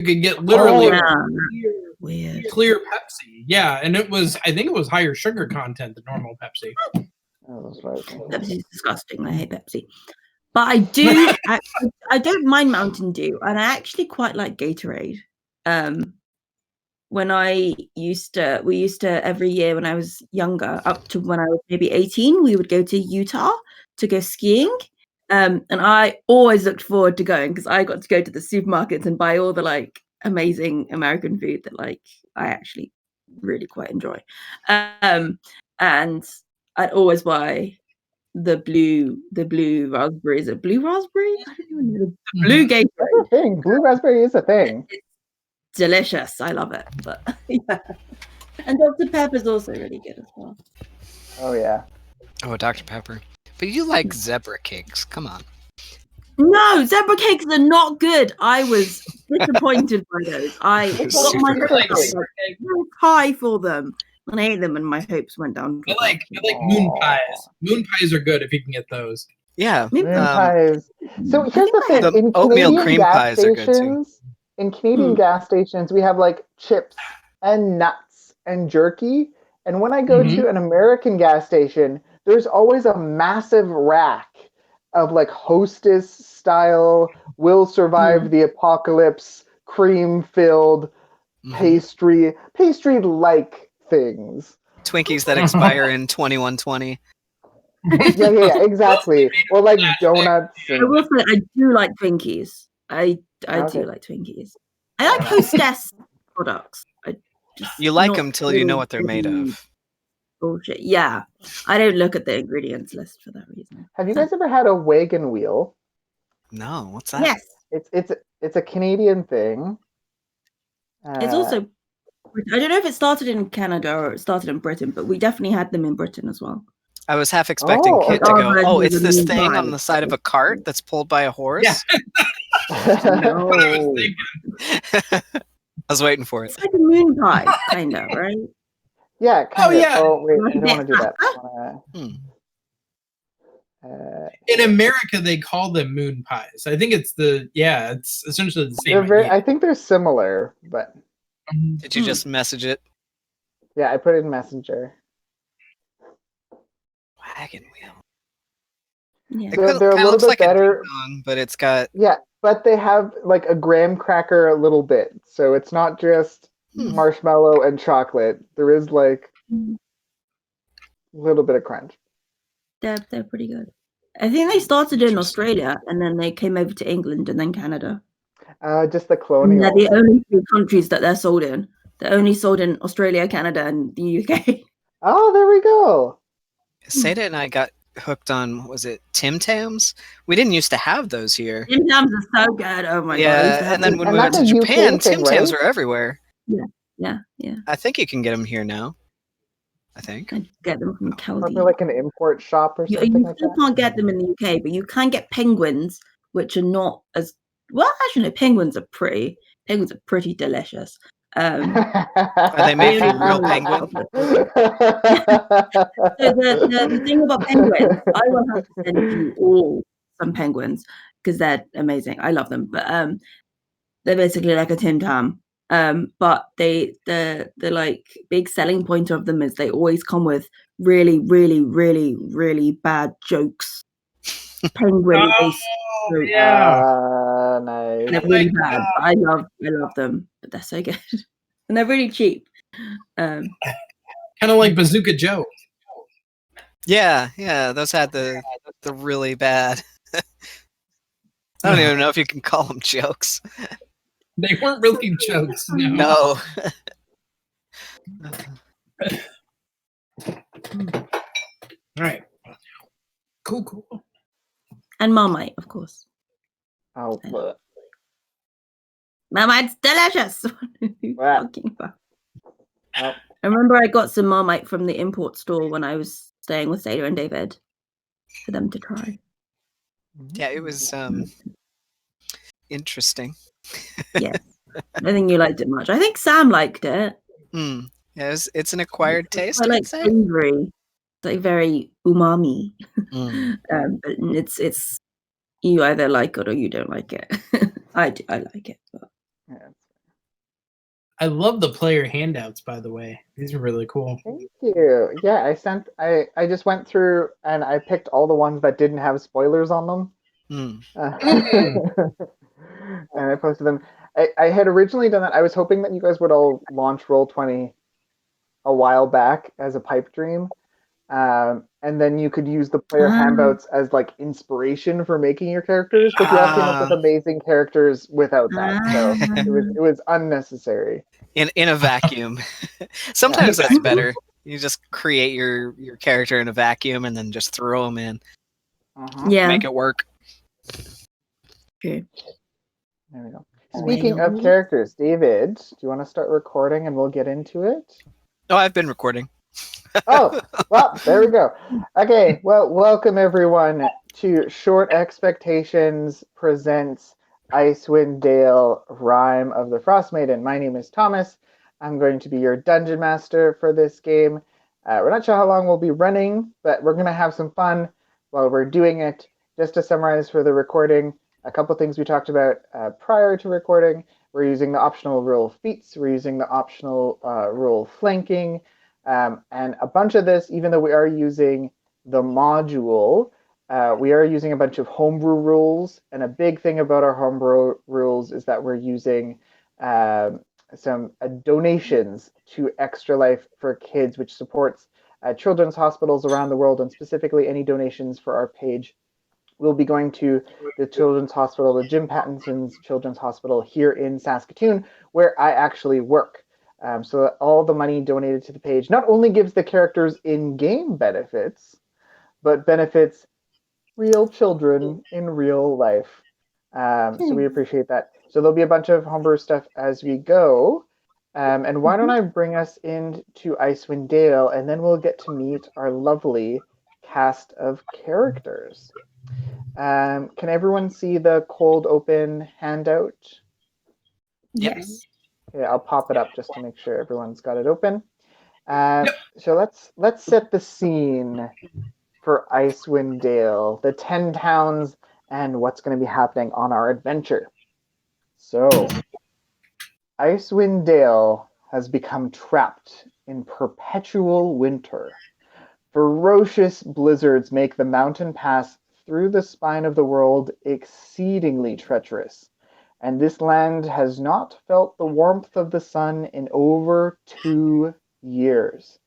could get literally clear Pepsi. Yeah, and I think it was higher sugar content than normal Pepsi. Oh, that's right. Pepsi's disgusting. I hate Pepsi. But I do, I don't mind Mountain Dew, and I actually quite like Gatorade. When we used to every year when I was younger, up to when I was maybe 18, we would go to Utah to go skiing. And I always looked forward to going because I got to go to the supermarkets and buy all the like amazing American food that like I actually really quite enjoy. And I'd always buy the blue raspberry. Is it blue raspberry? I don't even know. The blue Gatorade. That's a thing. Blue raspberry is a thing. It's delicious. I love it. But yeah. And Dr. Pepper's also really good as well. Oh yeah. Oh, Dr. Pepper. But you like zebra cakes. Come on. No, zebra cakes are not good. I was disappointed by those. I got my hopes high for them. And I ate them and my hopes went down. I like moon pies. Moon pies are good if you can get those. Yeah. Moon pies. So here's the thing. The in oatmeal Canadian cream gas pies are good too. stations, in Canadian gas stations, we have like chips and nuts and jerky. And when I go to an American gas station, there's always a massive rack of like Hostess style, will survive the apocalypse, cream filled pastry like things. Twinkies that expire in 2120. yeah, exactly. Or like donuts. I will say I do like Twinkies. I do like Twinkies. I like Hostess products. You like them till you know what they're made of. Bullshit. Yeah, I don't look at the ingredients list for that reason. Have you guys ever had a wagon wheel? No, what's that? Yes, it's a Canadian thing. It's also. I don't know if it started in Canada or it started in Britain, but we definitely had them in Britain as well. I was half expecting Kit to go, oh, it's this thing on the side of a cart that's pulled by a horse? Yeah. No. I was waiting for it. It's like a moon pie, kind of, right? Yeah, kind of. yeah. Oh, wait, I don't want to do that. In America, they call them moon pies. I think it's it's essentially the same. I think they're similar, but. Did you just message it? Yeah, I put it in Messenger. Wagon wheel. Yeah. So they're a little bit better, but it's got. Yeah, but they have like a graham cracker a little bit, so it's not just marshmallow and chocolate. There is like a little bit of crunch. They're pretty good. I think they started in Australia and then they came over to England and then Canada. Just the colonial. They're the only two countries that they're sold in. They're only sold in Australia, Canada, and the UK. Oh, there we go. Seda and I got hooked on, was it Tim Tams? We didn't used to have those here. Tim Tams are so good. Oh my god. Yeah, and then when we went to Japan, Tim Tams were everywhere. Yeah. I think you can get them here now. I think. I get them from Caldi. Probably like an import shop or something You like still that. can't get them in the UK, but you can get penguins, which are not as well. Actually, no, penguins are pretty delicious. Are they made from real penguins? The thing about penguins, I will have to send you all some penguins because they're amazing. I love them, but they're basically like a Tim Tam. But the like big selling point of them is they always come with really, really, really, really bad jokes. Penguin based. Nice. And they're really bad. I love them, but they're so good, and they're really cheap. Kind of like Bazooka Joe. Yeah. Those had the really bad. I don't even know if you can call them jokes. They weren't really jokes. No. All right. Cool. And Marmite, of course. Oh, look. Marmite's delicious. Wow. I remember I got some Marmite from the import store when I was staying with Sada and David for them to try. Yeah, it was interesting. Yes. I think you liked it much. I think Sam liked it. Yeah, it's an acquired taste. I like savory. It's like very umami. But it's you either like it or you don't like it. I like it. But... Yeah. I love the player handouts, by the way. These are really cool. Thank you. Yeah, I just went through and I picked all the ones that didn't have spoilers on them. And I posted them. I had originally done that. I was hoping that you guys would all launch Roll20 a while back as a pipe dream. And then you could use the player handouts as like inspiration for making your characters, but you all came up with amazing characters without that. So it was unnecessary. In a vacuum. Sometimes that's better. You just create your character in a vacuum and then just throw them in. Yeah. Make it work. Okay. There we go. Speaking of characters, David, do you want to start recording and we'll get into it? Oh, I've been recording. Oh, well, there we go. Okay, well, welcome everyone to Short Expectations presents Icewind Dale, Rime of the Frost Maiden. My name is Thomas. I'm going to be your dungeon master for this game. We're not sure how long we'll be running, but we're going to have some fun while we're doing it. Just to summarize for the recording, a couple things we talked about prior to recording. We're using the optional rule feats. We're using the optional rule flanking. And a bunch of this, even though we are using the module, we are using a bunch of homebrew rules. And a big thing about our homebrew rules is that we're using some donations to Extra Life for Kids, which supports children's hospitals around the world, and specifically any donations for our page will be going to the Children's Hospital, the Jim Pattinson's Children's Hospital here in Saskatoon, where I actually work. So all the money donated to the page not only gives the characters in-game benefits, but benefits real children in real life. So we appreciate that. So there'll be a bunch of homebrew stuff as we go. And why don't I bring us into Icewind Dale, and then we'll get to meet our lovely cast of characters. Can everyone see the cold open handout? Yes. Okay, I'll pop it up just to make sure everyone's got it open. So let's set the scene for Icewind Dale, the 10 towns, and what's going to be happening on our adventure. So, Icewind Dale has become trapped in perpetual winter. Ferocious blizzards make the mountain pass through the spine of the world exceedingly treacherous, and this land has not felt the warmth of the sun in over 2 years.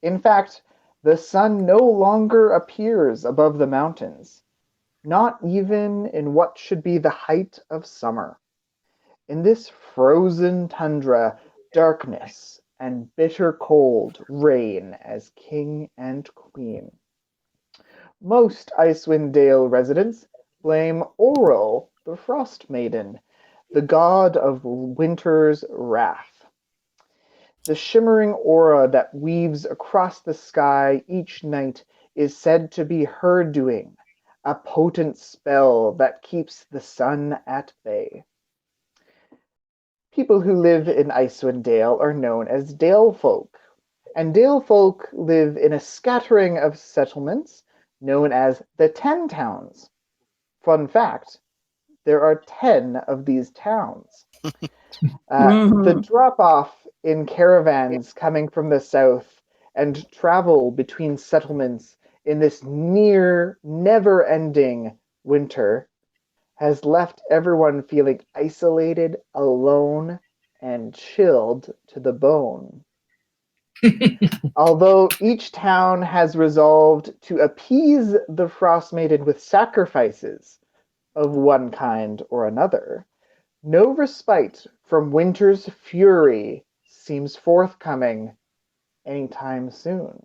In fact, the sun no longer appears above the mountains, not even in what should be the height of summer. In this frozen tundra, darkness and bitter cold reign as king and queen. Most Icewind Dale residents blame Auril, the Frost Maiden, the god of winter's wrath. The shimmering aura that weaves across the sky each night is said to be her doing, a potent spell that keeps the sun at bay. People who live in Icewind Dale are known as Dale folk, and Dale folk live in a scattering of settlements known as the 10 towns. Fun fact, there are 10 of these towns. The drop-off in caravans coming from the south and travel between settlements in this near never-ending winter has left everyone feeling isolated, alone, and chilled to the bone. Although each town has resolved to appease the Frost Maiden with sacrifices of one kind or another, no respite from winter's fury seems forthcoming anytime soon.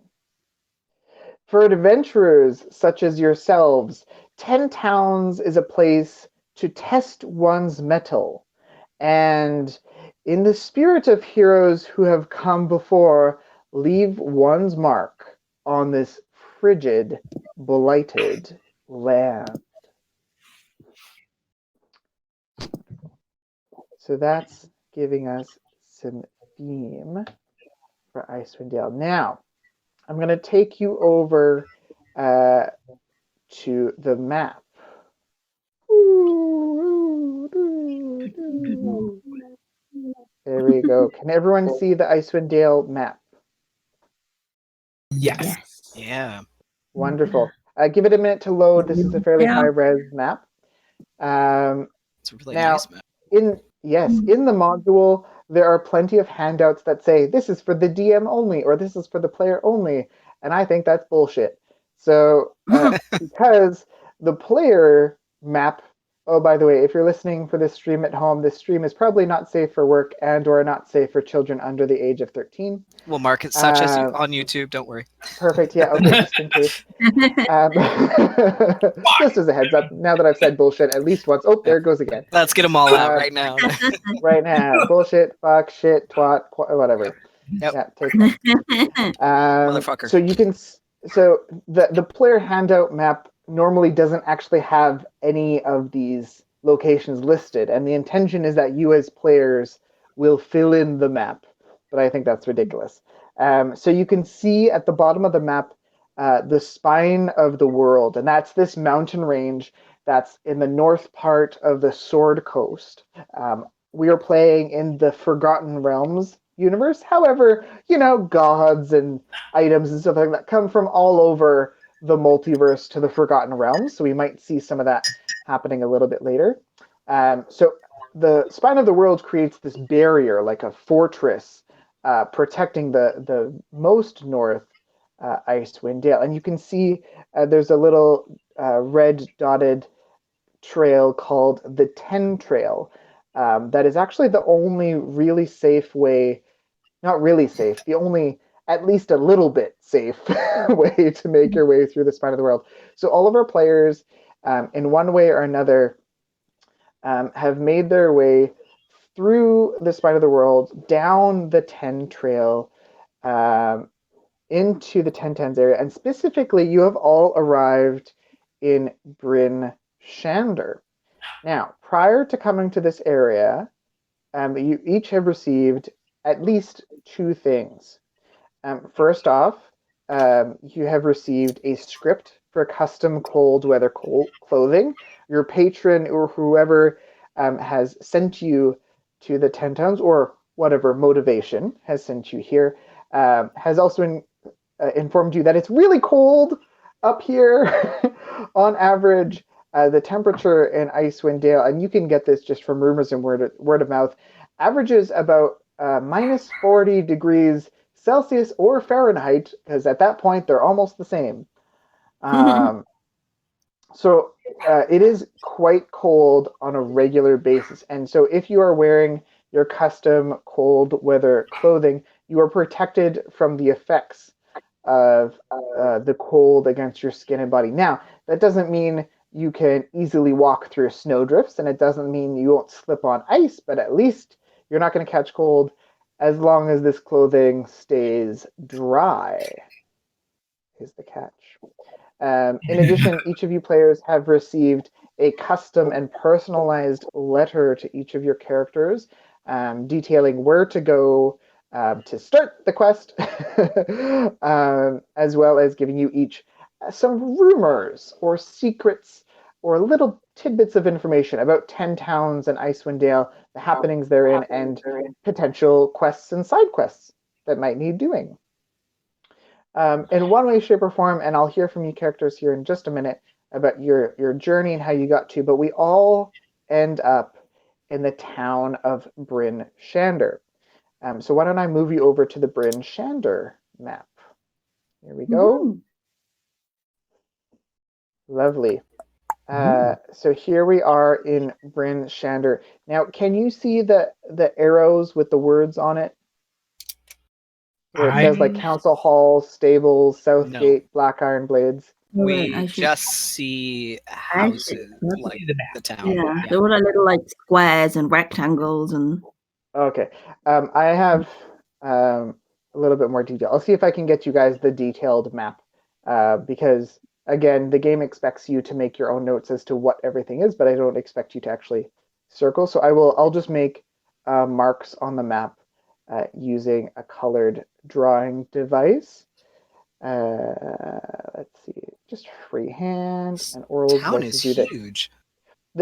For adventurers such as yourselves, 10 Towns is a place to test one's mettle, and in the spirit of heroes who have come before, leave one's mark on this frigid, blighted land. So that's giving us some theme for Icewind Dale. Now, I'm going to take you over to the map. There we we go. Can everyone see the Icewind Dale map? Yes. Yeah. Wonderful. Give it a minute to load. This is a fairly Yeah. high-res map. It's a really Now, nice map. in the module, there are plenty of handouts that say this is for the DM only or this is for the player only, and I think that's bullshit. So, because the player map. Oh, by the way, if you're listening for this stream at home, this stream is probably not safe for work and/or not safe for children under the age of 13. We'll mark it such as on YouTube. Don't worry. Perfect. Yeah. Okay. Just in case. Just as a heads up. Now that I've said bullshit at least once. Oh, there it goes again. Let's get them all out right now. Right now. Bullshit. Fuck. Shit. Twat. Whatever. Yep. Yeah. Take one. Motherfucker. So you can. So the player handout map normally doesn't actually have any of these locations listed, and the intention is that you as players will fill in the map. But I think that's ridiculous. So you can see at the bottom of the map the spine of the world, and that's this mountain range that's in the north part of the Sword Coast. We are playing in the Forgotten Realms universe. However, gods and items and stuff like that come from all over the multiverse to the Forgotten Realms, so we might see some of that happening a little bit later. So the spine of the world creates this barrier, like a fortress, protecting the most north Icewind Dale. And you can see there's a little red dotted trail called the 10 Trail. That is actually the only really safe way, not really safe, the only at least a little bit safe way to make your way through the spine of the world. So all of our players, in one way or another, have made their way through the spine of the world, down the 10 Trail, into the 1010s area, and specifically, you have all arrived in Bryn Shander. Now, prior to coming to this area, you each have received at least two things. First off, you have received a script for custom cold weather clothing. Your patron or whoever has sent you to the 10 towns, or whatever motivation has sent you here, has also informed you that it's really cold up here. On average, the temperature in Icewind Dale, and you can get this just from rumors and word of mouth, averages about minus 40 degrees Celsius or Fahrenheit, because at that point they're almost the same. So it is quite cold on a regular basis. And so if you are wearing your custom cold weather clothing, you are protected from the effects of the cold against your skin and body. Now, that doesn't mean you can easily walk through snowdrifts, and it doesn't mean you won't slip on ice, but at least you're not going to catch cold as long as this clothing stays dry. Here's the catch. In addition, each of you players have received a custom and personalized letter to each of your characters, detailing where to go to start the quest, as well as giving you each some rumors or secrets or little tidbits of information about 10 towns in Icewind Dale, the happenings therein, and potential quests and side quests that might need doing. In one way, shape, or form, and I'll hear from you characters here in just a minute about your journey and how you got to, but we all end up in the town of Bryn Shander. So why don't I move you over to the Bryn Shander map? Here we go. Ooh. Lovely. So here we are in Bryn Shander. Now, can you see the arrows with the words on it? Where it says like Council Hall, Stables, Southgate, Black Iron Blades. We just see houses, like the town. Yeah, there were little like squares and rectangles and. Okay, I have a little bit more detail. I'll see if I can get you guys the detailed map, because again, the game expects you to make your own notes as to what everything is, but I don't expect you to actually circle. So I'll just make marks on the map using a colored drawing device. Let's see, just freehand and oral devices do that. Huge.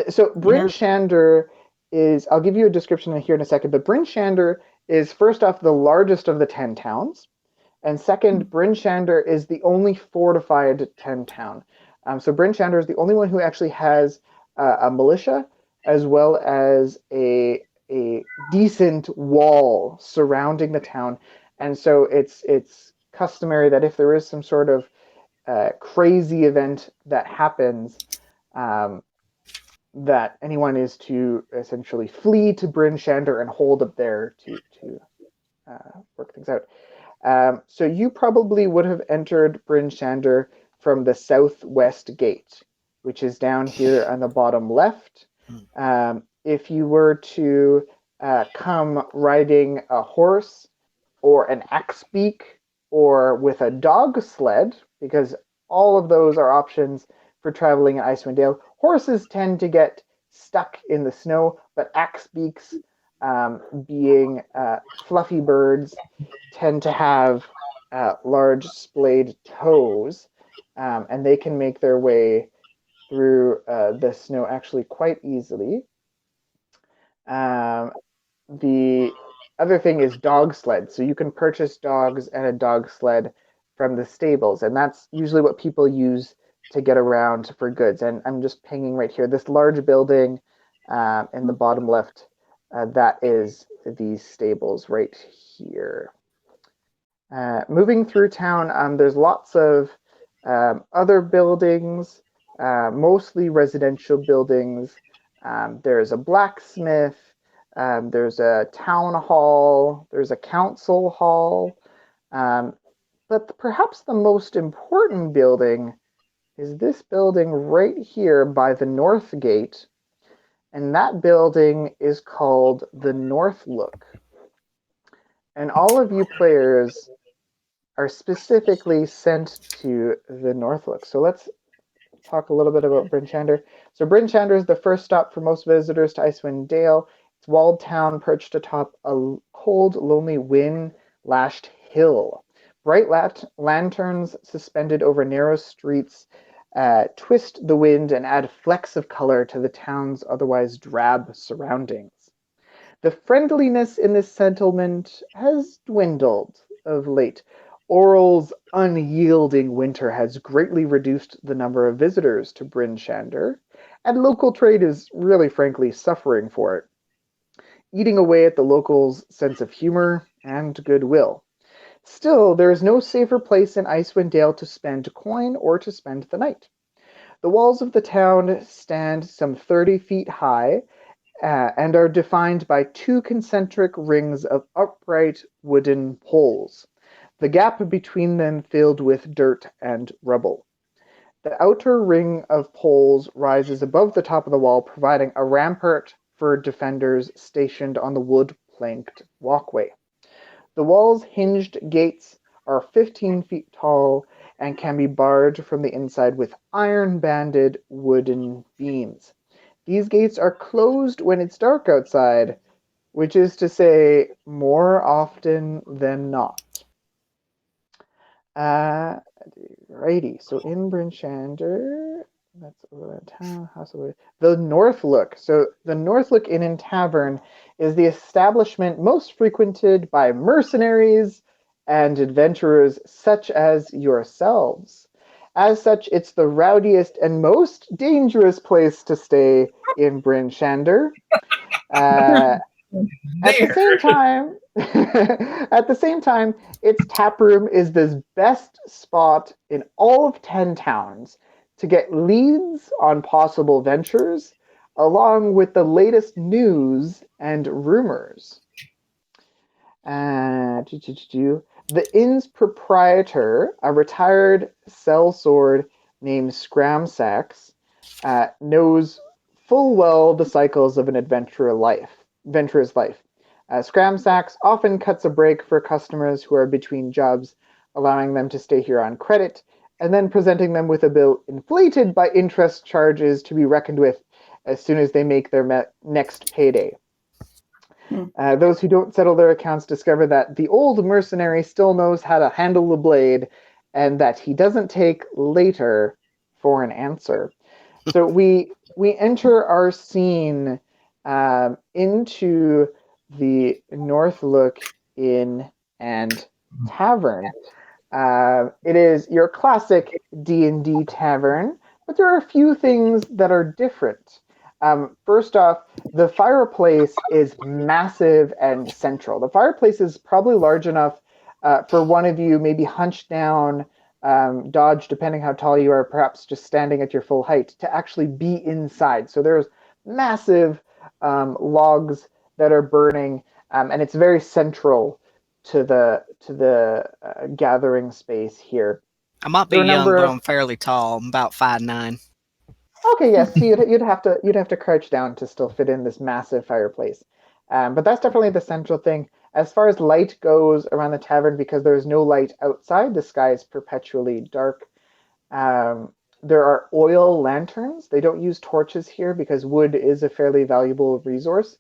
So Bryn Shander is, I'll give you a description here in a second, but Bryn Shander is first off the largest of the 10 towns, and second, Bryn Shander is the only fortified 10 town. So Bryn Shander is the only one who actually has a militia as well as a decent wall surrounding the town, and so it's customary that if there is some sort of crazy event that happens, that anyone is to essentially flee to Bryn Shander and hold up there to work things out. So you probably would have entered Bryn Shander from the southwest gate, which is down here on the bottom left. If you were to come riding a horse or an axe beak or with a dog sled, because all of those are options for traveling in Icewind Dale. Horses tend to get stuck in the snow, but axe beaks, being fluffy birds, tend to have large splayed toes, and they can make their way through the snow actually quite easily. The other thing is dog sled. So you can purchase dogs and a dog sled from the stables, and that's usually what people use to get around for goods. And I'm just pinging right here. This large building in the bottom left, that is these stables right here. Moving through town, there's lots of other buildings, mostly residential buildings. There's a blacksmith, there's a town hall, there's a council hall, but perhaps the most important building is this building right here by the north gate, and that building is called the Northlook. And all of you players are specifically sent to the Northlook. So let's talk a little bit about Bryn Shander. So Bryn Shander is the first stop for most visitors to Icewind Dale. It's a walled town perched atop a cold, lonely, wind-lashed hill. Bright lanterns suspended over narrow streets twist the wind and add flecks of color to the town's otherwise drab surroundings. The friendliness in this settlement has dwindled of late. Oral's unyielding winter has greatly reduced the number of visitors to Bryn Shander, and local trade is really frankly suffering for it, eating away at the locals' sense of humor and goodwill. Still, there is no safer place in Icewind Dale to spend coin or to spend the night. The walls of the town stand some 30 feet high and are defined by two concentric rings of upright wooden poles, the gap between them filled with dirt and rubble. The outer ring of poles rises above the top of the wall, providing a rampart for defenders stationed on the wood-planked walkway. The wall's hinged gates are 15 feet tall and can be barred from the inside with iron-banded wooden beams. These gates are closed when it's dark outside, which is to say, more often than not. Righty, so in Bryn Shander, that's over the town house over the Northlook. So the Northlook Inn and Tavern is the establishment most frequented by mercenaries and adventurers such as yourselves. As such, it's the rowdiest and most dangerous place to stay in Bryn Shander. At the same time, its tap room is the best spot in all of 10 towns to get leads on possible ventures, along with the latest news and rumors. The inn's proprietor, a retired sellsword named Scramsax, knows full well the cycles of an adventurer's life. Scramsax often cuts a break for customers who are between jobs, allowing them to stay here on credit, and then presenting them with a bill inflated by interest charges to be reckoned with as soon as they make their next payday. Those who don't settle their accounts discover that the old mercenary still knows how to handle the blade, and that he doesn't take later for an answer. So we enter our scene into the Northlook Inn and Tavern. It is your classic D&D tavern, but there are a few things that are different. First off, the fireplace is massive and central. The fireplace is probably large enough for one of you, maybe hunched down, dodge, depending how tall you are, perhaps just standing at your full height, to actually be inside. So there's massive logs that are burning, and it's very central to the gathering space here. I might be There are a young, number but of I'm fairly tall. I'm about 5'9". Okay, yes, so you'd have to crouch down to still fit in this massive fireplace. But that's definitely the central thing. As far as light goes around the tavern, because there is no light outside, the sky is perpetually dark. There are oil lanterns. They don't use torches here because wood is a fairly valuable resource.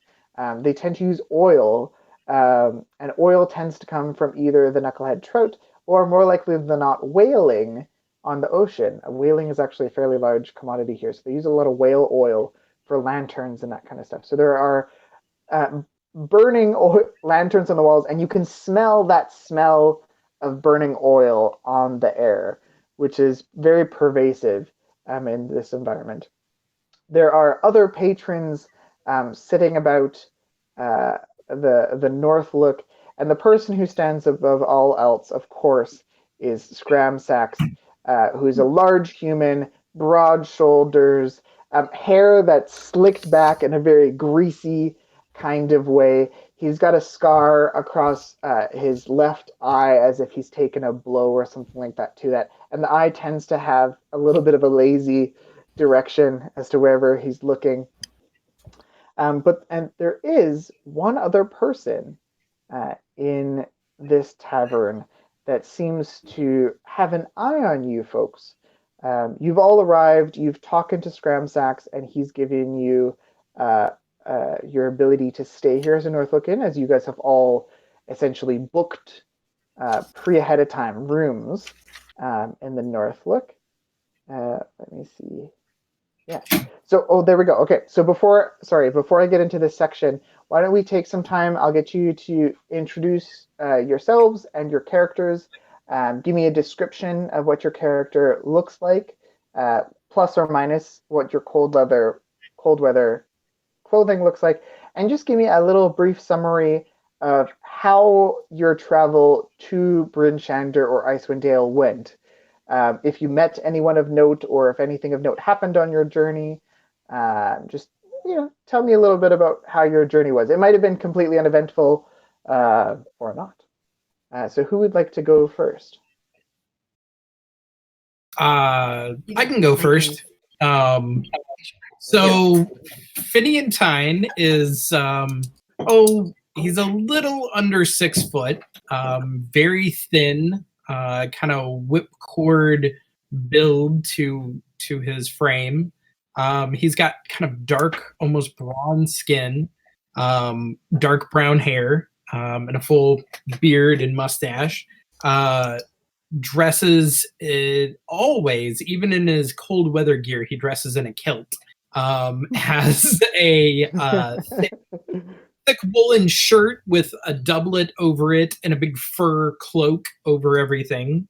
They tend to use oil, and oil tends to come from either the knucklehead trout or, more likely than not, whaling on the ocean. Whaling is actually a fairly large commodity here, so they use a lot of whale oil for lanterns and that kind of stuff. So there are burning lanterns on the walls, and you can smell that smell of burning oil on the air, which is very pervasive in this environment. There are other patrons sitting about the Northlook, and the person who stands above all else, of course, is Scramsax, who's a large human, broad shoulders, hair that's slicked back in a very greasy kind of way. He's got a scar across his left eye as if he's taken a blow or something like that to that. And the eye tends to have a little bit of a lazy direction as to wherever he's looking. But there is one other person in this tavern that seems to have an eye on you folks. You've all arrived, you've talked to Scramsax, and he's given you your ability to stay here as a Northlook Inn, as you guys have all essentially booked ahead of time rooms in the Northlook. Let me see. Yeah. So, there we go. Okay. So before I get into this section, why don't we take some time? I'll get you to introduce yourselves and your characters. Give me a description of what your character looks like, plus or minus what your cold weather clothing looks like, and just give me a little brief summary of how your travel to Bryn Shander or Icewind Dale went. If you met anyone of note, or if anything of note happened on your journey, just tell me a little bit about how your journey was. It might have been completely uneventful, or not. So who would like to go first? I can go first. So Finian Tyne is he's a little under 6 foot, very thin, kind of whipcord build to his frame. He's got kind of dark, almost bronze skin, dark brown hair, and a full beard and mustache. Dresses always, even in his cold weather gear, he dresses in a kilt. Has a thick woolen shirt with a doublet over it and a big fur cloak over everything.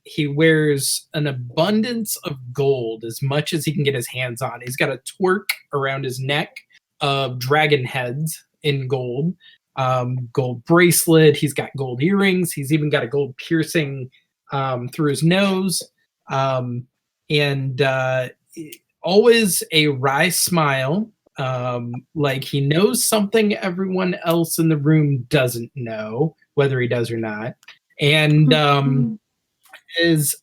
He wears an abundance of gold, as much as he can get his hands on. He's got a twerk around his neck of dragon heads in gold. Gold bracelet. He's got gold earrings. He's even got a gold piercing through his nose. And always a wry smile, like he knows something everyone else in the room doesn't know, whether he does or not. And is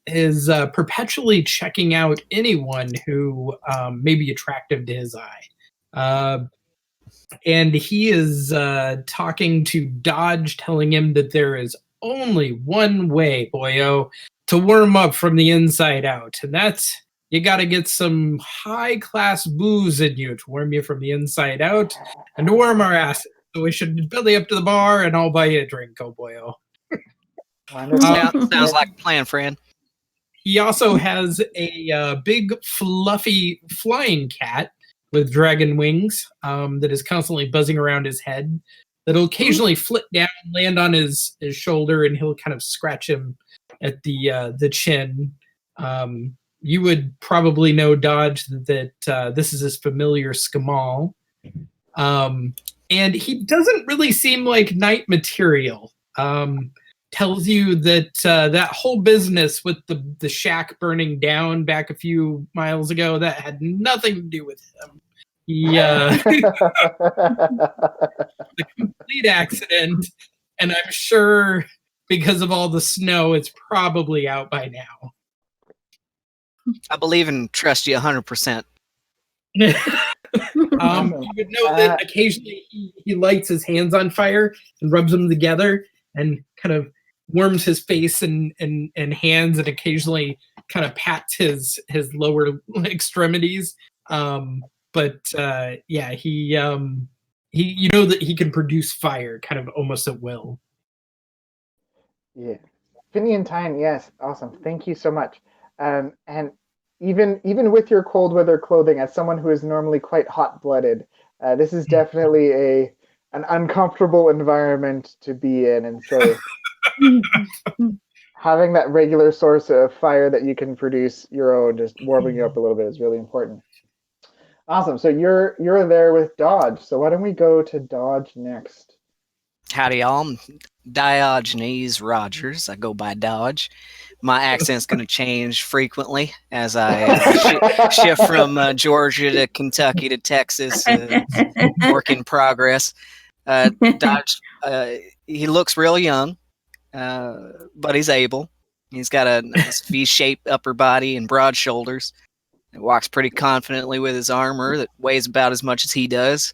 perpetually checking out anyone who may be attractive to his eye. And he is talking to Dodge, telling him that there is only one way, boyo, to warm up from the inside out. And that's, you got to get some high-class booze in you to warm you from the inside out and to warm our asses. So we should belly up to the bar and I'll buy you a drink, oh boyo. Sounds like a plan, friend. He also has a big, fluffy flying cat with dragon wings that is constantly buzzing around his head. That'll occasionally flit down, land on his shoulder, and he'll kind of scratch him at the chin. You would probably know, Dodge, that this is his familiar Skamal. And he doesn't really seem like knight material. Tells you that that whole business with the shack burning down back a few miles ago, that had nothing to do with him. He the complete accident, and I'm sure because of all the snow, it's probably out by now. I believe and trust you 100%. You would know that occasionally he lights his hands on fire and rubs them together and kind of warms his face and hands, and occasionally kind of pats his lower extremities. But yeah, he you know that he can produce fire kind of almost at will. Yeah, Finian Tyne, yes, awesome. Thank you so much. And even with your cold weather clothing, as someone who is normally quite hot-blooded, this is definitely an uncomfortable environment to be in, and so having that regular source of fire that you can produce your own, just warming you up a little bit, is really important. Awesome. So you're there with Dodge. So why don't we go to Dodge next? Howdy, y'all. I'm Diogenes Rogers. I go by Dodge. My accent's going to change frequently as I shift from Georgia to Kentucky to Texas. Work in progress. Dodge, he looks real young, but he's able. He's got a nice V-shaped upper body and broad shoulders. He walks pretty confidently with his armor that weighs about as much as he does.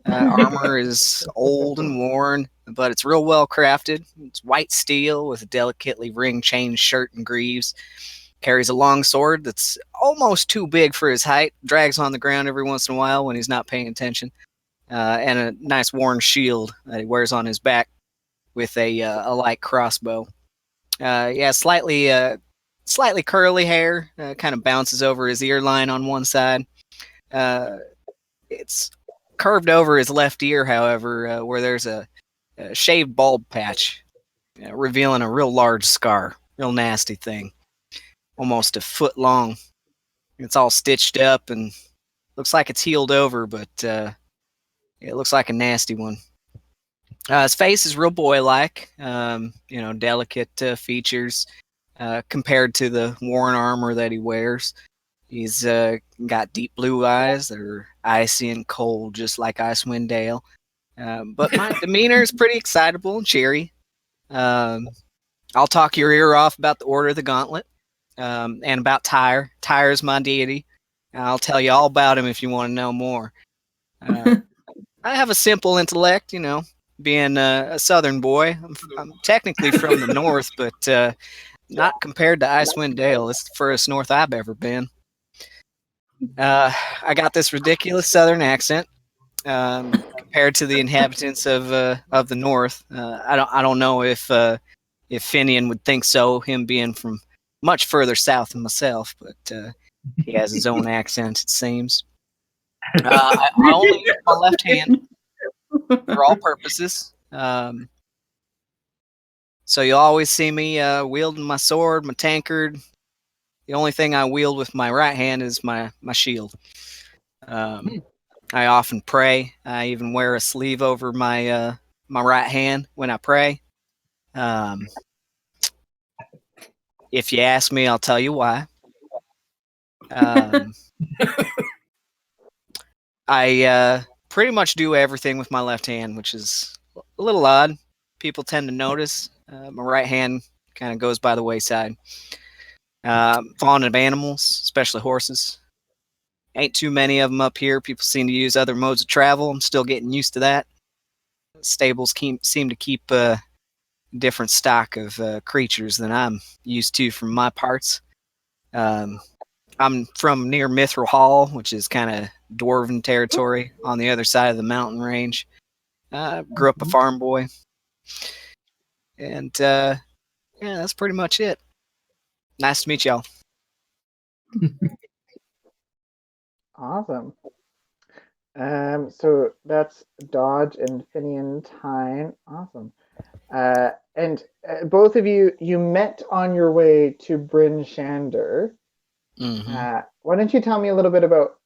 Armor is old and worn, but it's real well crafted. It's white steel with a delicately ring-chained shirt and greaves. Carries a long sword that's almost too big for his height. Drags on the ground every once in a while when he's not paying attention. And a nice worn shield that he wears on his back with a light crossbow. Yeah, slightly curly hair, kind of bounces over his ear line on one side. It's curved over his left ear, however, where there's a shaved bald patch, revealing a real large scar. Real nasty thing. Almost a foot long. It's all stitched up and looks like it's healed over, but it looks like a nasty one. His face is real boy-like, delicate features compared to the worn armor that he wears. He's got deep blue eyes that are icy and cold, just like Icewind Dale. But my demeanor is pretty excitable and cheery. I'll talk your ear off about the Order of the Gauntlet and about Tyre. Tyre is my deity. I'll tell you all about him if you want to know more. I have a simple intellect, being a southern boy. I'm technically from the north, but not compared to Icewind Dale. It's the furthest north I've ever been. I got this ridiculous southern accent compared to the inhabitants of the north. I don't know if Finian would think so, him being from much further south than myself, but he has his own accent, it seems. I only use my left hand for all purposes. So you'll always see me wielding my sword, my tankard. The only thing I wield with my right hand is my shield. I often pray. I even wear a sleeve over my right hand when I pray. If you ask me, I'll tell you why. I pretty much do everything with my left hand, which is a little odd. People tend to notice. My right hand kind of goes by the wayside. Fond of animals, especially horses. Ain't too many of them up here. People seem to use other modes of travel. I'm still getting used to that. Stables seem to keep a different stock of creatures than I'm used to from my parts. I'm from near Mithril Hall, which is kind of dwarven territory on the other side of the mountain range. Grew up a farm boy. And yeah, that's pretty much it. Nice to meet y'all. Awesome. So that's Dodge and Finian Tyne. Awesome. And both of you met on your way to Bryn Shander. Mm-hmm. Why don't you tell me a little bit about,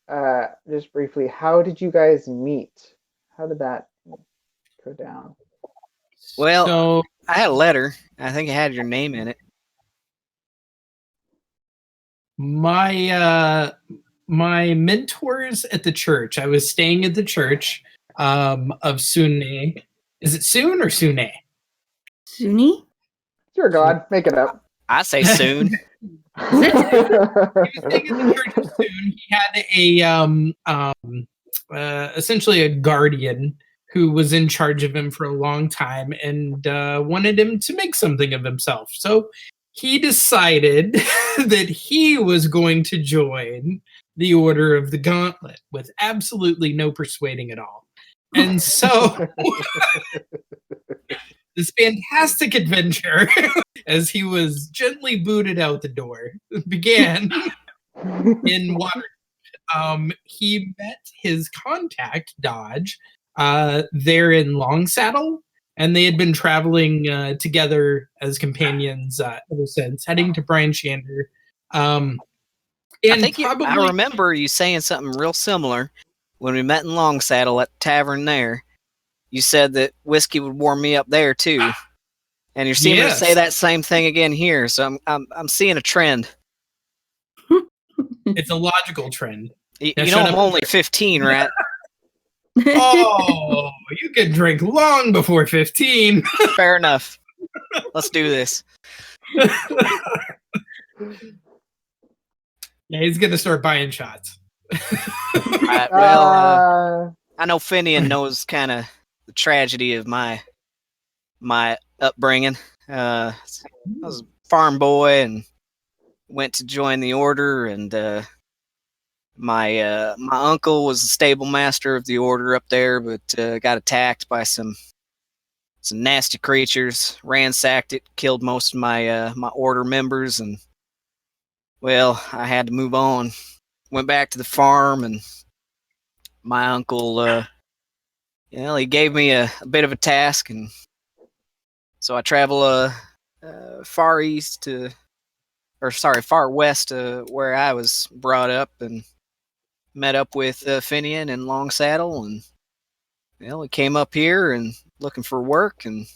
just briefly, how did you guys meet? How did that go down? Well, So I had a letter. I think it had your name in it. my mentors at the church. I was staying at the church of Sune. Is it Soon or Sune? Suni? It's your god. Make it up. I say soon. He was staying at the church of Soon. He had essentially a guardian who was in charge of him for a long time and wanted him to make something of himself. So he decided that he was going to join the Order of the Gauntlet with absolutely no persuading at all. And so this fantastic adventure, as he was gently booted out the door, began in water. He met his contact, Dodge, there in Longsaddle, and they had been traveling together as companions ever since, heading to Bryn Shander. I think I remember you saying something real similar when we met in Longsaddle at the tavern there. You said that whiskey would warm me up there too, and you're seeming to say that same thing again here. So I'm seeing a trend. It's a logical trend. You know I'm only 15, right? Oh, you could drink long before 15. Fair enough. Let's do this. Yeah, he's gonna start buying shots. Right, well, I know Finian knows kind of the tragedy of my upbringing. I was a farm boy and went to join the order, and my uncle was the stable master of the order up there, but got attacked by some nasty creatures, ransacked it, killed most of my order members, and well, I had to move on. Went back to the farm, and my uncle, he gave me a bit of a task, and so I travel far west to where I was brought up, and met up with Finian in Longsaddle, and we came up here and looking for work, and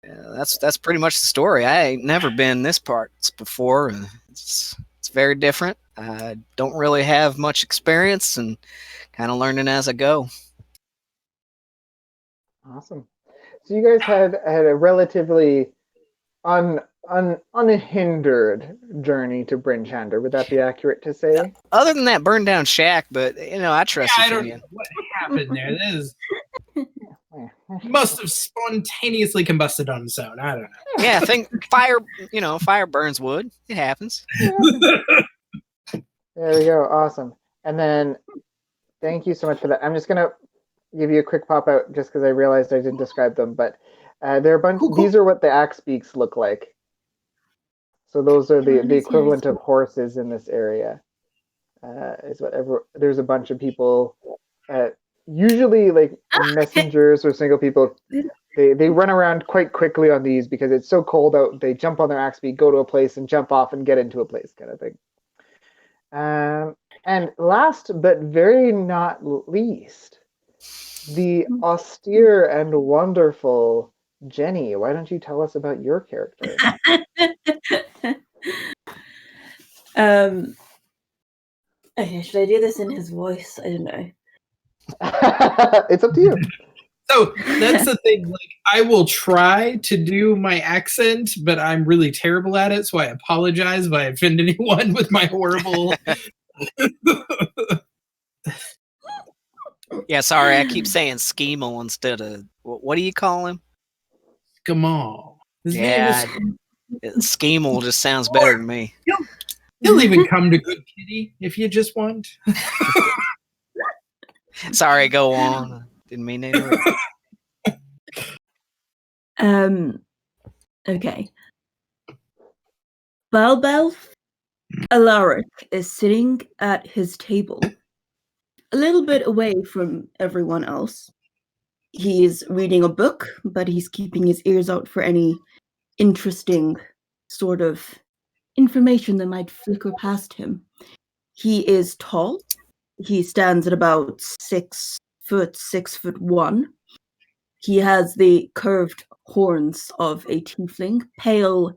that's pretty much the story. I ain't never been this parts before. It's very different. I don't really have much experience, and kind of learning as I go. Awesome. So you guys had a relatively unhindered journey to Bryn Shander. Would that be accurate to say? Other than that burned down shack, but I trust you. I don't know what happened there. He must have spontaneously combusted on its own. I don't know. Yeah, I think fire burns wood. It happens. There we go. Awesome. And then thank you so much for that. I'm just gonna give you a quick pop out just because I realized I didn't describe them, but they're a bunch. Cool. These are what the axe beaks look like. So those are the equivalent of horses in this area. Is whatever. There's a bunch of people, usually like messengers or single people. They run around quite quickly on these because it's so cold out. They jump on their axe beak, go to a place, and jump off and get into a place, kind of thing. And last but very not least, the austere and wonderful Jenny. Why don't you tell us about your character? Okay, should I do this in his voice? I don't know. It's up to you. So that's the thing. Like, I will try to do my accent, but I'm really terrible at it. So I apologize if I offend anyone with my horrible. Yeah, sorry. I keep saying Schemel instead of what do you call him? Skamal. Yeah, Schemel just sounds better to me. He'll even come to Good Kitty if you just want. Sorry, go on. Didn't mean to interrupt. Okay. Balbel Alaric is sitting at his table a little bit away from everyone else. He's reading a book, but he's keeping his ears out for any interesting sort of information that might flicker past him. He is tall. He stands at about 6 foot, 6'1". He has the curved horns of a tiefling, pale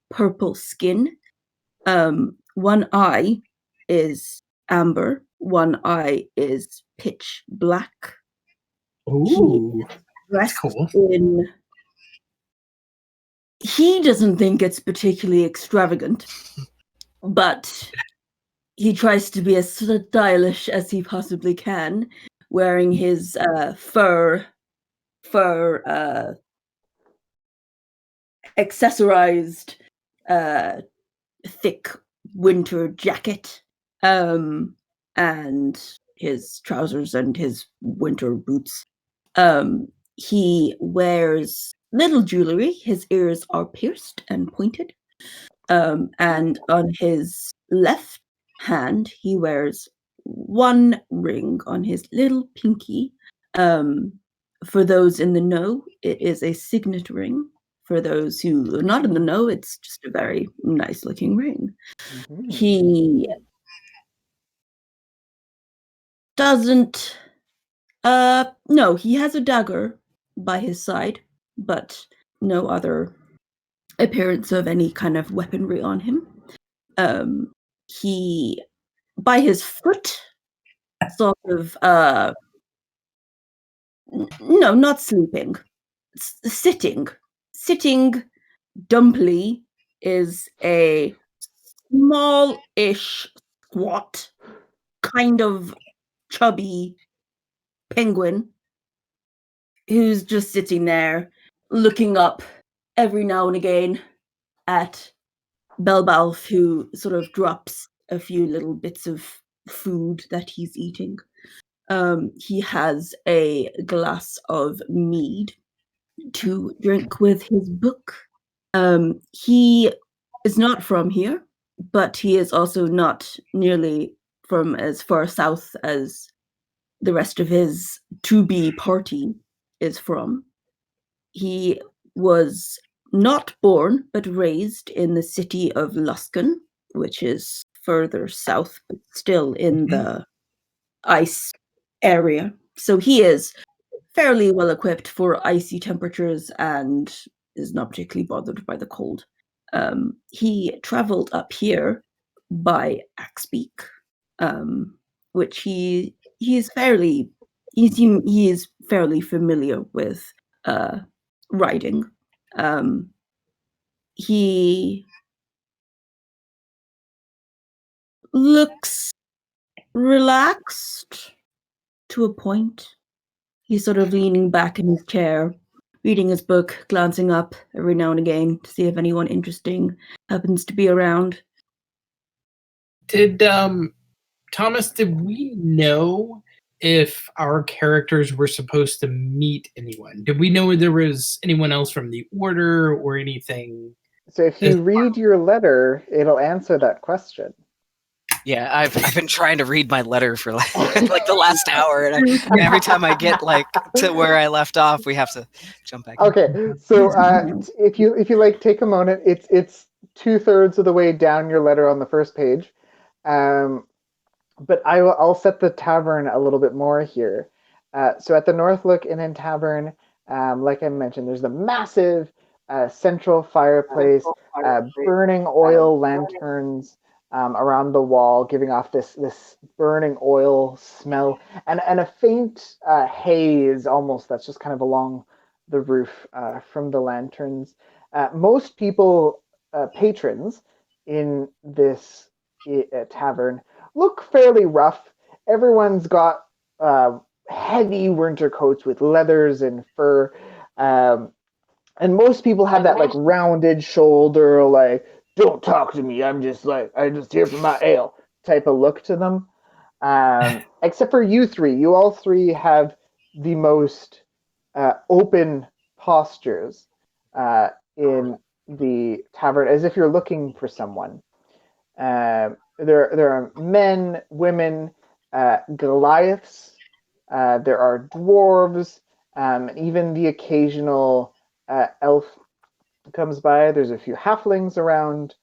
purple skin. One eye is amber, one eye is pitch black. Ooh, that's Dressed cool. in. He doesn't think it's particularly extravagant, but he tries to be as stylish as he possibly can, wearing his fur accessorized thick winter jacket, and his trousers and his winter boots. He wears little jewelry. His ears are pierced and pointed. And on his left hand, he wears one ring on his little pinky. For those in the know, it is a signet ring. For those who are not in the know, it's just a very nice looking ring. Mhm. He doesn't. No, he has a dagger by his side, but no other appearance of any kind of weaponry on him. He, by his foot, sort of, no, not sleeping, sitting dumpily is a small-ish, squat, kind of chubby penguin who's just sitting there looking up every now and again at Belbalf, who sort of drops a few little bits of food that he's eating. He has a glass of mead to drink with his book. He is not from here, but he is also not nearly from as far south as the rest of his to-be party is from. He was not born, but raised in the city of Luskan, which is further south, but still in the ice area. So he is fairly well equipped for icy temperatures and is not particularly bothered by the cold. He traveled up here by Axbeak, which he is fairly familiar with riding. He looks relaxed to a point. He's sort of leaning back in his chair, reading his book, glancing up every now and again to see if anyone interesting happens to be around. Did Thomas, did we know if our characters were supposed to meet anyone? Did we know there was anyone else from the order or anything? So if you read your letter, it'll answer that question. Yeah, I've been trying to read my letter for like the last hour, and every time I get like to where I left off, we have to jump back. Okay, so if you like take a moment, it's 2/3 of the way down your letter on the first page, but I'll set the tavern a little bit more here. So at the Northlook Inn and Tavern, like I mentioned, there's the massive central fireplace, burning oil lanterns around the wall, giving off this burning oil smell, and a faint haze almost that's just kind of along the roof from the lanterns. Most people, patrons in this tavern, look fairly rough. Everyone's got heavy winter coats with leathers and fur. And most people have that like rounded shoulder, like, don't talk to me, I'm just here for my ale type of look to them. Except for you three. You all three have the most open postures in the tavern, as if you're looking for someone. There are men, women, Goliaths, there are dwarves, and even the occasional elf comes by. There's a few halflings around,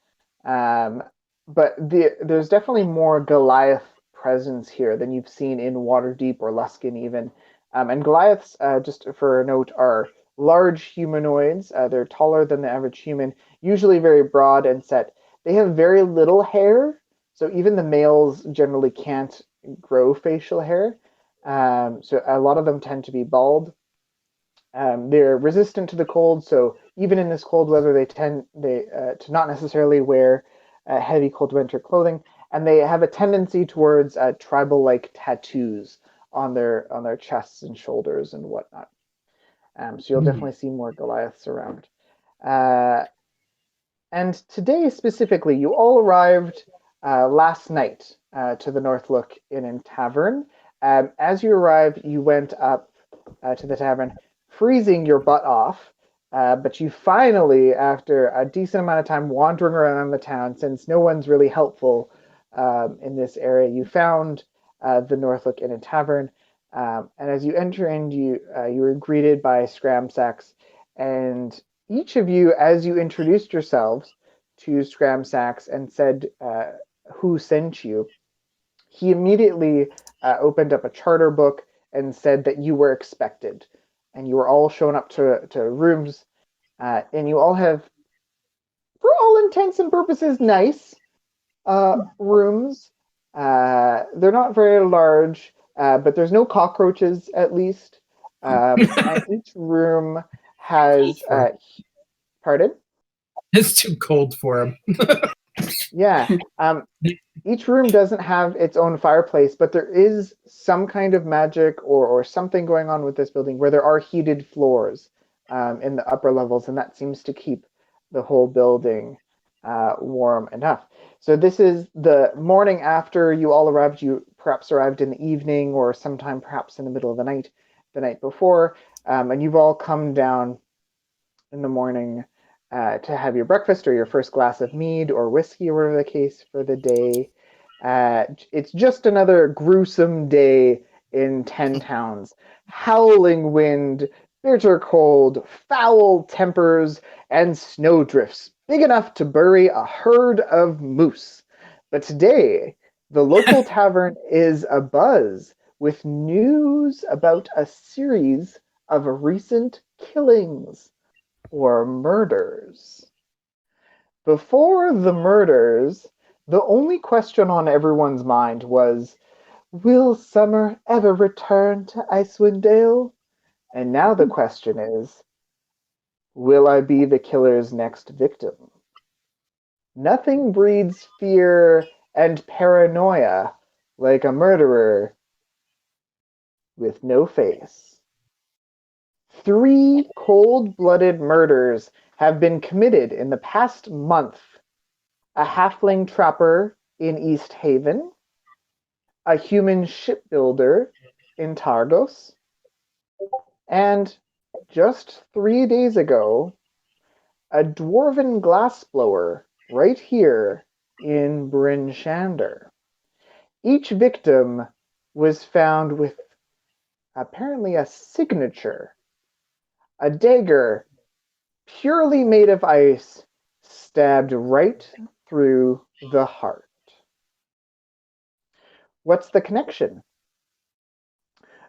but there's definitely more Goliath presence here than you've seen in Waterdeep or Luskin even. And Goliaths, just for a note, are large humanoids. They're taller than the average human, usually very broad and set. They have very little hair, so even the males generally can't grow facial hair. So a lot of them tend to be bald. They're resistant to the cold, so even in this cold weather, they tend to not necessarily wear heavy cold winter clothing, and they have a tendency towards tribal-like tattoos on their chests and shoulders and whatnot. So you'll definitely see more Goliaths around. And today specifically, you all arrived last night to the Northlook Inn and Tavern. As you arrived, you went up to the tavern, freezing your butt off. But you finally, after a decent amount of time wandering around the town, since no one's really helpful in this area, you found the Northlook Inn and Tavern. And as you enter in, you were greeted by Scramsax, and each of you, as you introduced yourselves to Scramsax and said who sent you, he immediately opened up a charter book and said that you were expected. And you were all shown up to rooms, and you all have, for all intents and purposes, nice rooms. They're not very large, but there's no cockroaches, at least. And each room has... pardon? It's too cold for him. Yeah. Each room doesn't have its own fireplace, but there is some kind of magic or something going on with this building where there are heated floors in the upper levels, and that seems to keep the whole building warm enough. So this is the morning after you all arrived. You perhaps arrived in the evening or sometime perhaps in the middle of the night before, and you've all come down in the morning to have your breakfast or your first glass of mead or whiskey or whatever the case for the day. It's just another gruesome day in 10 towns. Howling wind, bitter cold, foul tempers, and snowdrifts big enough to bury a herd of moose. But today, the local tavern is abuzz with news about a series of recent killings or murders. Before the murders, the only question on everyone's mind was, will summer ever return to Icewind Dale? And now the question is, will I be the killer's next victim? Nothing breeds fear and paranoia like a murderer with no face. 3 cold-blooded murders have been committed in the past month. A halfling trapper in East Haven, a human shipbuilder in Targos, and just 3 days ago, a dwarven glassblower right here in Bryn Shander. Each victim was found with apparently a signature, a dagger purely made of ice, stabbed right through the heart. What's the connection?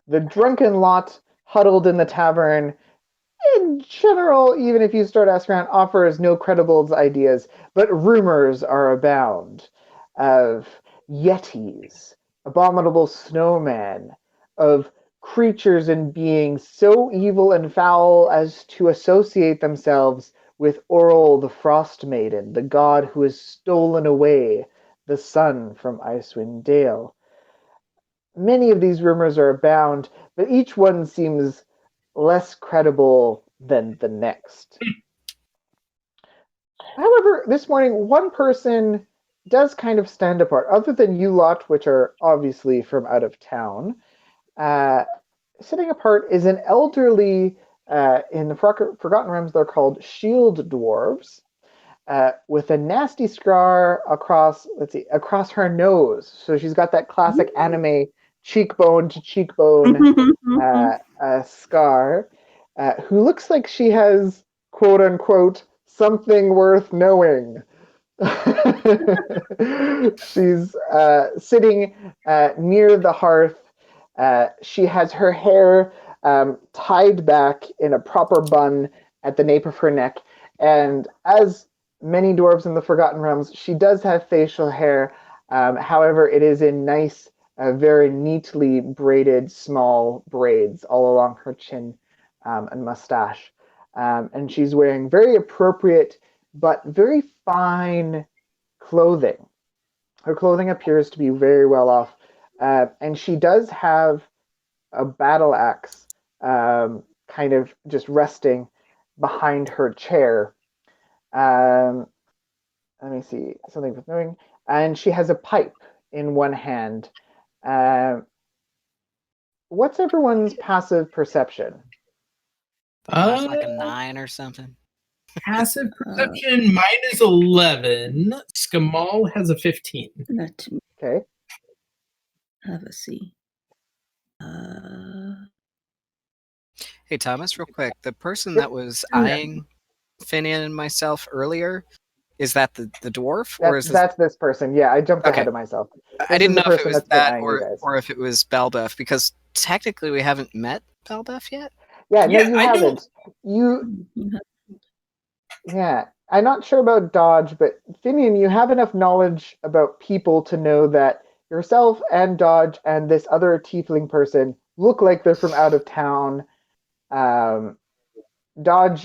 The drunken lot huddled in the tavern, in general, even if you start asking around, offers no credible ideas, but rumors are abound of yetis, abominable snowmen, of creatures and beings so evil and foul as to associate themselves with Oral the Frost Maiden, the god who has stolen away the sun from Icewind Dale. Many of these rumors are abound, but each one seems less credible than the next. However, this morning, one person does kind of stand apart, other than you lot, which are obviously from out of town. Sitting apart is an elderly, in the Forgotten Realms, they're called shield dwarves. with a nasty scar across her nose. So she's got that classic anime cheekbone to cheekbone scar. Who looks like she has quote unquote something worth knowing. She's sitting near the hearth. She has her hair tied back in a proper bun at the nape of her neck. And as many dwarves in the Forgotten Realms, she does have facial hair. However, it is in nice, very neatly braided small braids all along her chin and mustache. And she's wearing very appropriate but very fine clothing. Her clothing appears to be very well off. And she does have a battle axe kind of just resting behind her chair. Let me see, something worth knowing. And she has a pipe in one hand. What's everyone's passive perception? That's like a 9 or something. Passive perception, mine is 11. Skamal has a 15. Let me Okay. have a see. Hey, Thomas, real quick. The person that was eyeing Finian and myself earlier, is that the dwarf? Or is That's this person. Yeah, I jumped ahead of myself. I didn't know if it was that or or if it was Belbuff, because technically we haven't met Belbuff yet. Yeah, no, Yeah, you I haven't. Yeah, I'm not sure about Dodge, but Finian, you have enough knowledge about people to know that yourself and Dodge and this other tiefling person look like they're from out of town. Dodge,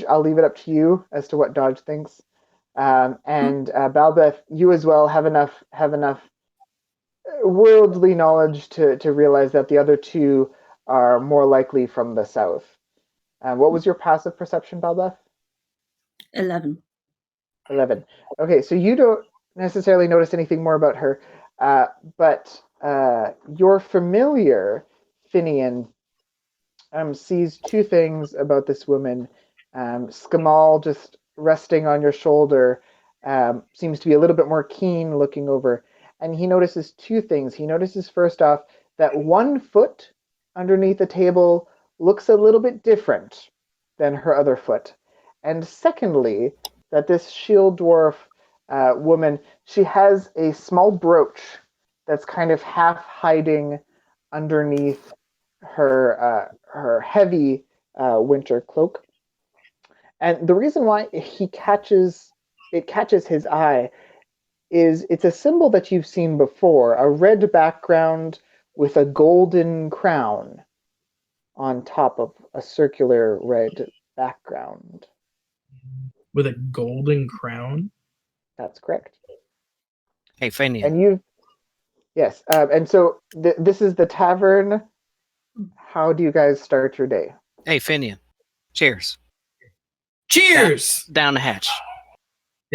I'll leave it up to you as to what Dodge thinks. And Balbeth, you as well have enough worldly knowledge to realize that the other two are more likely from the south. What was your passive perception, Balbeth? 11. 11. Okay, so you don't necessarily notice anything more about her, but your familiar, Finian, sees two things about this woman. Skamal, just resting on your shoulder, seems to be a little bit more keen looking over, and he notices two things. He notices, first off, that one foot underneath the table looks a little bit different than her other foot. And secondly, that this shield dwarf woman, she has a small brooch that's kind of half hiding underneath her heavy winter cloak. And the reason why it catches his eye is it's a symbol that you've seen before, a red background with a golden crown on top of a circular red background. With a golden crown? That's correct. Hey, Finian. And yes. And so this is the tavern. How do you guys start your day? Hey, Finian. Cheers. Cheers! Down the hatch.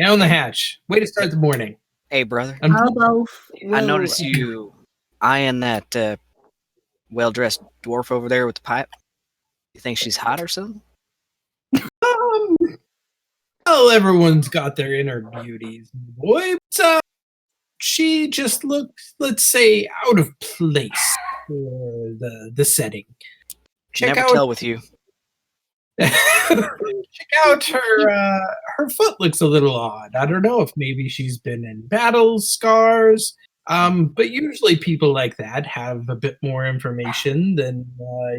Down the hatch. Way to start the morning. Hey, brother. I noticed you eyeing that well-dressed dwarf over there with the pipe. You think she's hot or something? Well, everyone's got their inner beauties, boy. But, she just looks, let's say, out of place for the setting. Never tell with you. Check out her foot looks a little odd. I don't know if maybe she's been in battles, scars. But usually people like that have a bit more information than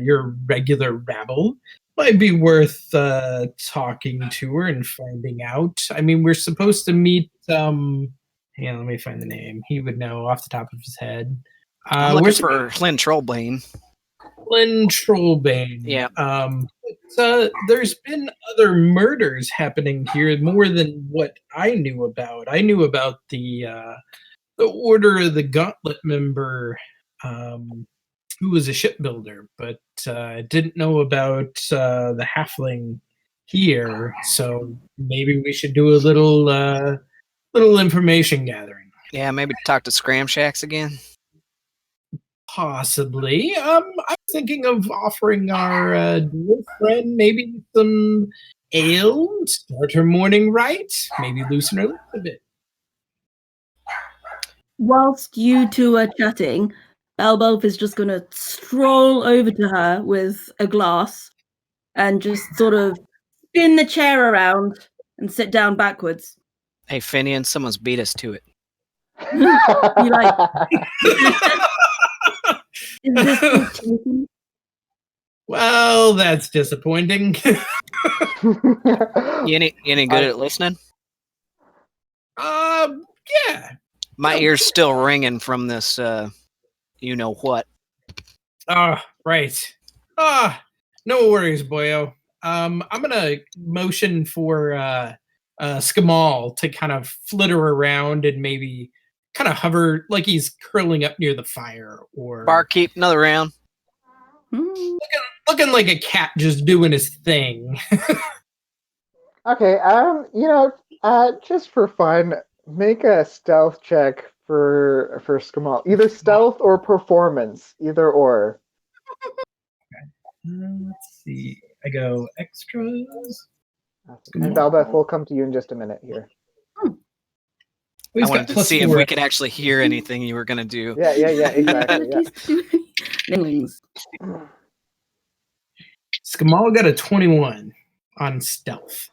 your regular rabble. Might be worth talking to her and finding out. I mean, we're supposed to meet. Hang on, let me find the name. He would know off the top of his head. I'm looking for Hlyn Trollbane. Hlyn Trollbane. Yeah. There's been other murders happening here more than what I knew about. I knew about the Order of the Gauntlet member, who was a shipbuilder, but didn't know about the halfling here. So maybe we should do a little information gathering. Yeah, maybe talk to Scramshacks again. Possibly. I'm thinking of offering our dwarf friend maybe some ale, start her morning right, maybe loosen her lips a bit. Whilst you two are chatting, Balbelf is just going to stroll over to her with a glass and just sort of spin the chair around and sit down backwards. Hey, Finian, someone's beat us to it. You like, is this cheating? Well, that's disappointing. You any good at listening? Yeah. My ear's still ringing from this, you know what. Right. No worries, boyo. I'm gonna motion for Skamal to kind of flitter around and maybe kind of hover like he's curling up near the fire, or Barkeep, another round. looking like a cat just doing his thing. Okay, just for fun, make a stealth check for Skamal. Either stealth or performance, either or. Let's see. I go extras. And Balbeth, we'll come to you in just a minute here. I wanted to see if we could actually hear anything you were going to do. Yeah, exactly. Yeah. Skamal got a 21 on stealth.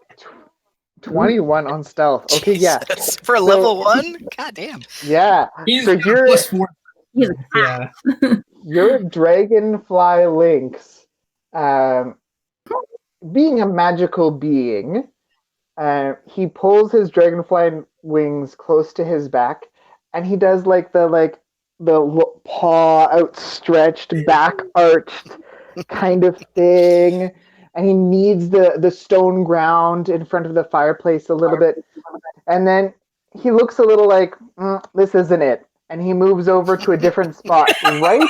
21 on stealth. Okay, yeah. For a level 1? God damn. Yeah. He's so you're +4. Yeah. Your dragonfly lynx, being a magical being, he pulls his dragonfly wings close to his back, and he does the paw outstretched, back arched kind of thing, and he kneads the stone ground in front of the fireplace a little bit, and then he looks a little like, this isn't it, and he moves over to a different spot right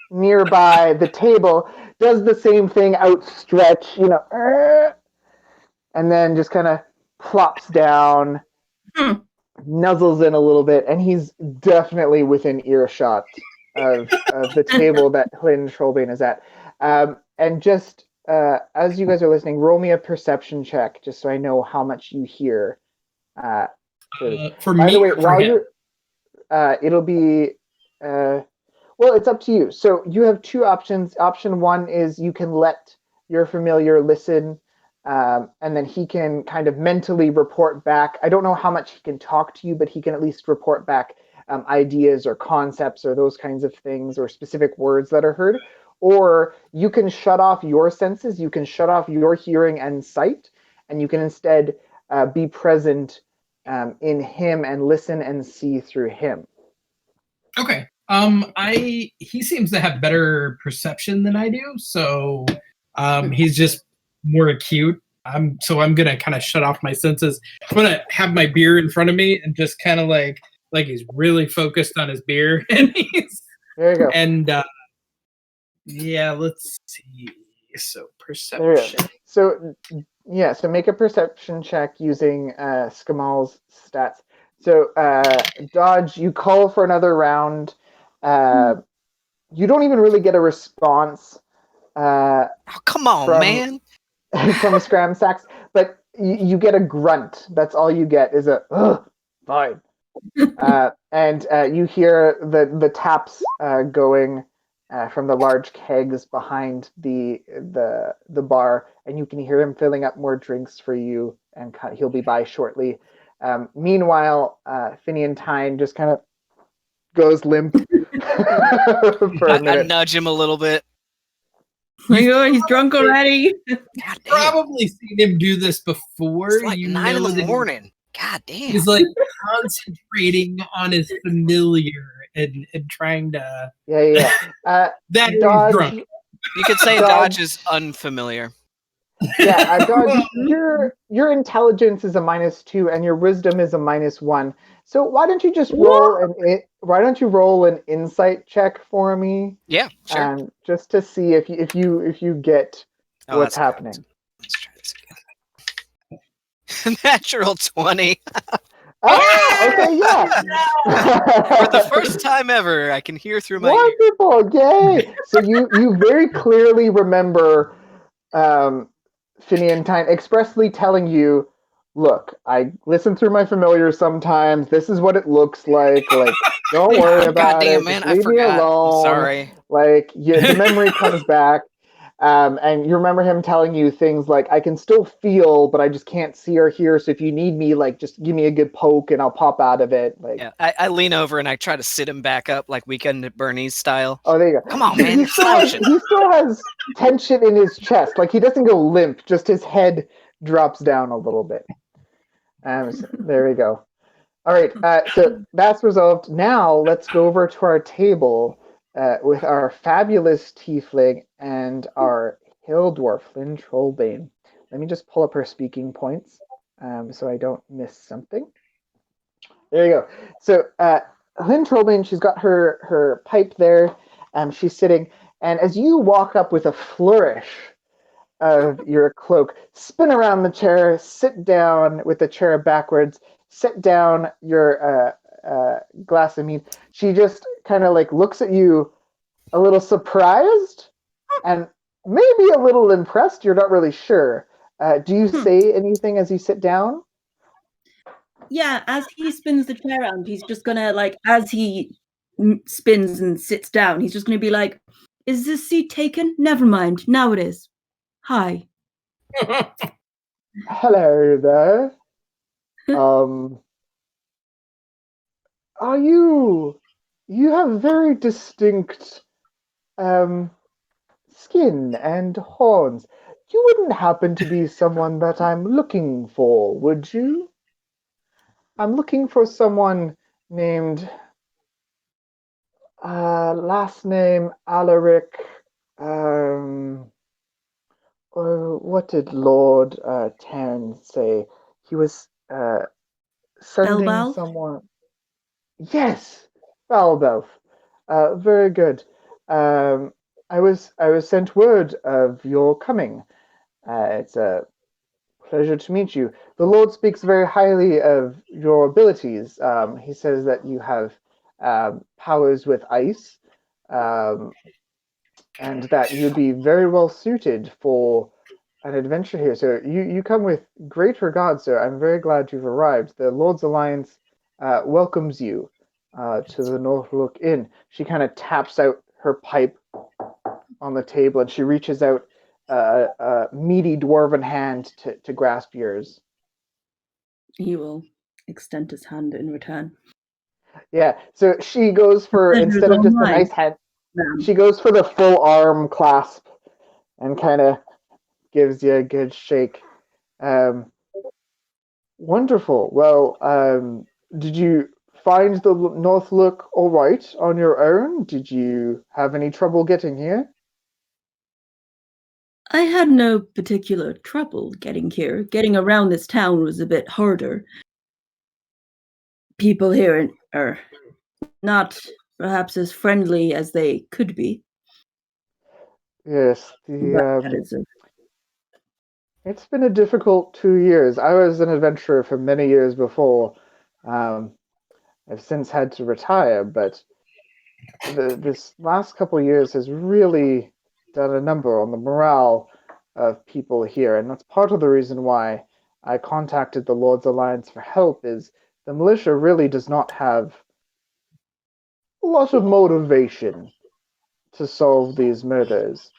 nearby the table, does the same thing, outstretch, and then just kind of plops down, nuzzles in a little bit, and he's definitely within earshot of the table that Hlyn Trollbane is at. And just as you guys are listening, roll me a perception check, just so I know how much you hear. For By me, the way, or for while him? you're, it'll be, well, it's up to you. So you have two options. Option one is you can let your familiar listen, and then he can kind of mentally report back. I don't know how much he can talk to you, but he can at least report back ideas or concepts or those kinds of things or specific words that are heard. Or you can shut off your senses. You can shut off your hearing and sight, and you can instead be present in him and listen and see through him. Okay. He seems to have better perception than I do, so he's just more acute. So I'm gonna kind of shut off my senses. I'm gonna have my beer in front of me and just kind of like he's really focused on his beer, and he's There you go. and yeah, let's see. So There you perception. go. So yeah, so make a perception check using Skamal's stats. So Dodge, you call for another round. You don't even really get a response. Oh, come on, man. From Scram Sacks, but you get a grunt. That's all you get is a fine. And you hear the taps going from the large kegs behind the bar, and you can hear him filling up more drinks for you, and he'll be by shortly. Meanwhile, Finian Tyne just kind of goes limp for a minute. I nudge him a little bit. He's drunk already. God damn. Probably seen him do this before. It's like 9 in the morning. God damn. He's like concentrating on his familiar and trying to. Yeah. That Dodge, he's drunk. You could say Dodge is unfamiliar. Yeah, Dodge, your intelligence is a -2 and your wisdom is a -1. So why don't you just roll an insight check for me? Yeah, sure. Just to see if you get what's happening. Good. Let's try this again. Natural 20. Okay, yeah. For the first time ever, I can hear through my ear. Wonderful, yay! So you very clearly remember Finian Tyne expressly telling you, look, I listen through my familiars sometimes. This is what it looks like. Like, don't worry about Goddamn, it. man, Just I leave me forgot. I'm alone. sorry. Like, the memory comes back. And you remember him telling you things like, I can still feel, but I just can't see or hear. So if you need me, like, just give me a good poke and I'll pop out of it. Like, Yeah, I lean over and I try to sit him back up, like Weekend at Bernie's style. oh, there you go. Come on, man, He you're slouching. still has tension in his chest. Like, he doesn't go limp, just his head drops down a little bit. So there we go. All right, so that's resolved. Now let's go over to our table with our fabulous tiefling and our hill dwarf, Lynn Trollbane. Let me just pull up her speaking points so I don't miss something. There you go. So Lynn Trollbane, she's got her pipe there. She's sitting, and as you walk up with a flourish of your cloak, spin around the chair, sit down with the chair backwards, set down your glass of mead. She just kind of like looks at you a little surprised and maybe a little impressed. You're not really sure. Do you say anything as you sit down? Yeah, as he spins the chair around, he's just gonna like, as he spins and sits down, he's just gonna be like, "Is this seat taken? Never mind. Now it is. Hi." Hello there. Are you? You have very distinct skin and horns. You wouldn't happen to be someone that I'm looking for, would you? I'm looking for someone named last name Alaric. Or what did Lord Tarn say? He was sending Belbal? someone. Yes, Valbelf. Very good. I was sent word of your coming. It's a pleasure to meet you. The Lord speaks very highly of your abilities. He says that you have powers with ice, um, and that you'd be very well suited for an adventure here. So you come with great regard, sir. I'm very glad you've arrived. The Lord's Alliance welcomes you to the Northlook Inn. She kind of taps out her pipe on the table and she reaches out a meaty dwarven hand to grasp yours. He will extend his hand in return. Yeah, so she goes for, instead of just a nice hand, she goes for the full arm clasp and kind of gives you a good shake. Wonderful. Well, did you find the Northlook all right on your own? Did you have any trouble getting here? I had no particular trouble getting here. Getting around this town was a bit harder. People here are not perhaps as friendly as they could be. Yes, That it's been a difficult 2 years. I was an adventurer for many years before. I've since had to retire, but this last couple of years has really done a number on the morale of people here, and that's part of the reason why I contacted the Lord's Alliance for help. Is the militia really does not have a lot of motivation to solve these murders.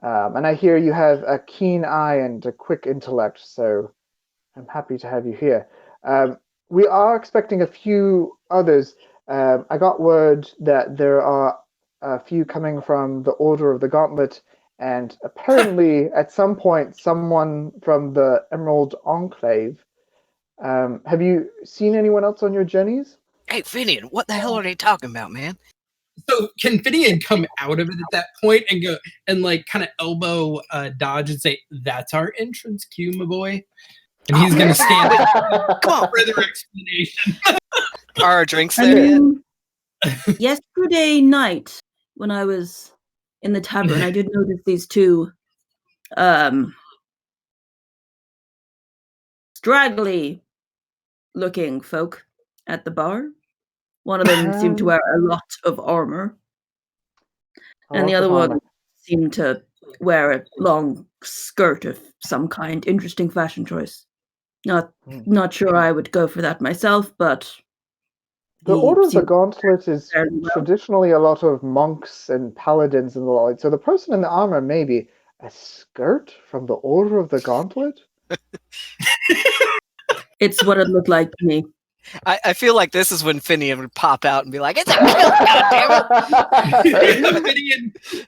And I hear you have a keen eye and a quick intellect, so I'm happy to have you here. We are expecting a few others. I got word that there are a few coming from the Order of the Gauntlet, and apparently at some point someone from the Emerald Enclave. Have you seen anyone else on your journeys? Hey, Finian, what the hell are they talking about, man? So can Finian come out of it at that point and go and like kind of elbow Dodge and say, "That's our entrance cue, my boy," and he's gonna stand up Come on. for further explanation. Are our drinks there yet? Yesterday night, when I was in the tavern, I did notice these two straggly looking folk at the bar. One of them seemed to wear a lot of armor, and the other one seemed to wear a long skirt of some kind. Interesting fashion choice. Not sure I would go for that myself, but The he Order of the seems Gauntlet is fairly well. traditionally a lot of monks and paladins and the like. So the person in the armor, maybe a skirt from the Order of the Gauntlet. It's what it looked like to me. I feel like this is when Finian would pop out and be like, "It's a kilt,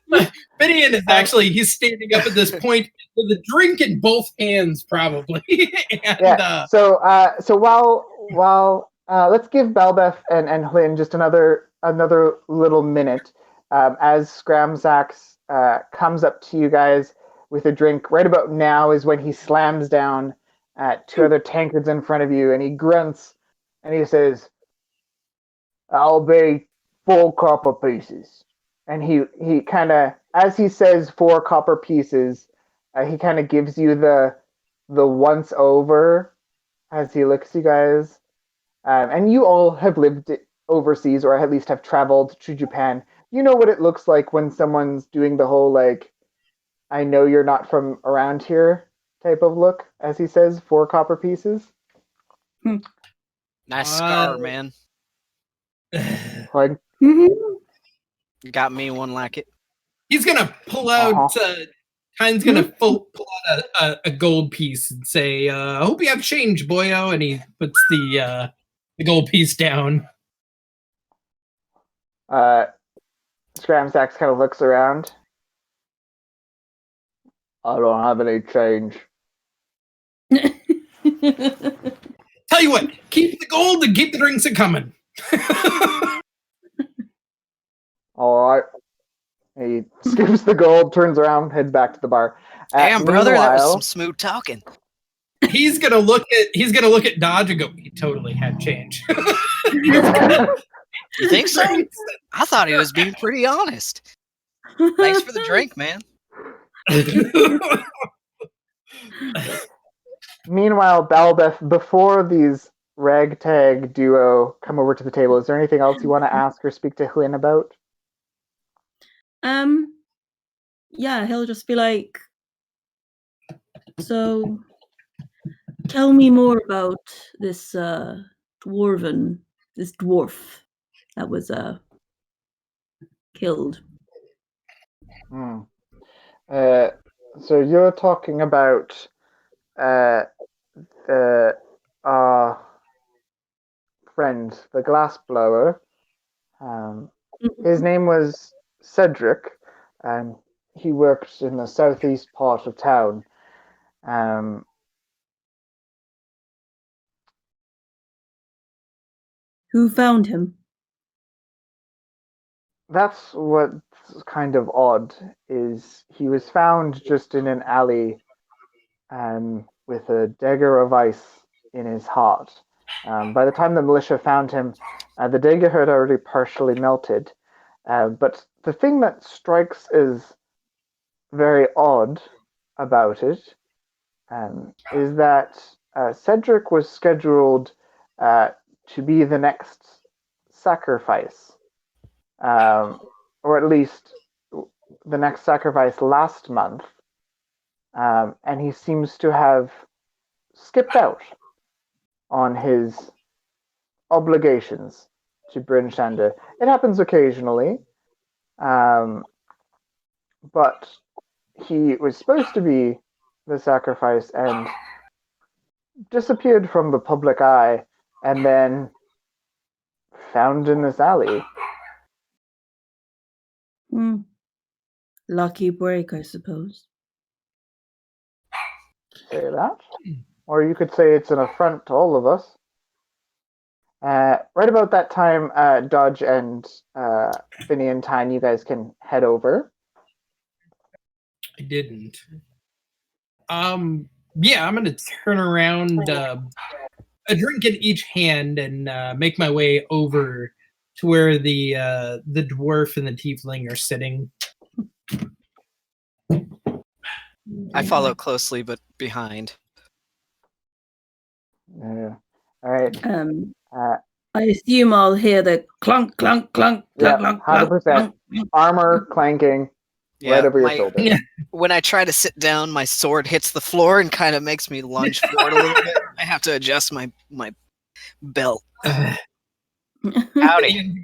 goddammit!" Finian is actually, he's standing up at this point with a drink in both hands, probably. And, Yeah. So while let's give Belbeth and Hlyn just another little minute as Scramsax comes up to you guys with a drink. Right about now is when he slams down two other tankards in front of you, and he grunts and he says, "I'll be 4 copper pieces." And he kind of, as he says 4 copper pieces, he kind of gives you the once over as he looks you guys. And you all have lived overseas, or at least have traveled to Japan. You know what it looks like when someone's doing the whole, like, I know you're not from around here type of look, as he says 4 copper pieces. Nice scar, man. Like, You got me one like it. He's gonna pull out. Kyne's gonna pull out a gold piece and say, "I hope you have change, boyo." And he puts the gold piece down. Scramsax kind of looks around. I don't have any change. Tell you what, keep the gold and keep the drinks a coming. All right. He scoops the gold, turns around, heads back to the bar. Damn, brother, that was some smooth talking. He's gonna look at Dodge and go, "He totally had change." You think so? I thought he was being pretty honest. Thanks for the drink, man. Meanwhile, Balbeth, before these ragtag duo come over to the table, is there anything else you want to ask or speak to Hlyn about? Yeah, he'll just be like, so tell me more about this dwarf that was killed. So you're talking about the friend, the glassblower. His name was Cedric, and he worked in the southeast part of town. Who found him? That's what's kind of odd, is he was found just in an alley with a dagger of ice in his heart. By the time the militia found him, the dagger had already partially melted. But the thing that strikes as very odd about it is that Cedric was scheduled to be the next sacrifice, or at least the next sacrifice last month, and he seems to have skipped out on his obligations to Bryn Shander. It happens occasionally, but he was supposed to be the sacrifice and disappeared from the public eye, and then found in this alley. Lucky break, I suppose. Say that. Or you could say it's an affront to all of us. Right about that time, Dodge and Finian Tyne, you guys can head over. I didn't. Yeah, I'm gonna turn around, a drink in each hand, and make my way over to where the dwarf and the tiefling are sitting. I follow closely, but behind. Yeah. All right. I assume I'll hear the clunk, clunk, clunk, Yeah, clunk, 100%. clunk, clunk. Armor clanking. right over your shoulder. Yeah. When I try to sit down, my sword hits the floor and kind of makes me lunge forward a little bit. I have to adjust my belt. Howdy.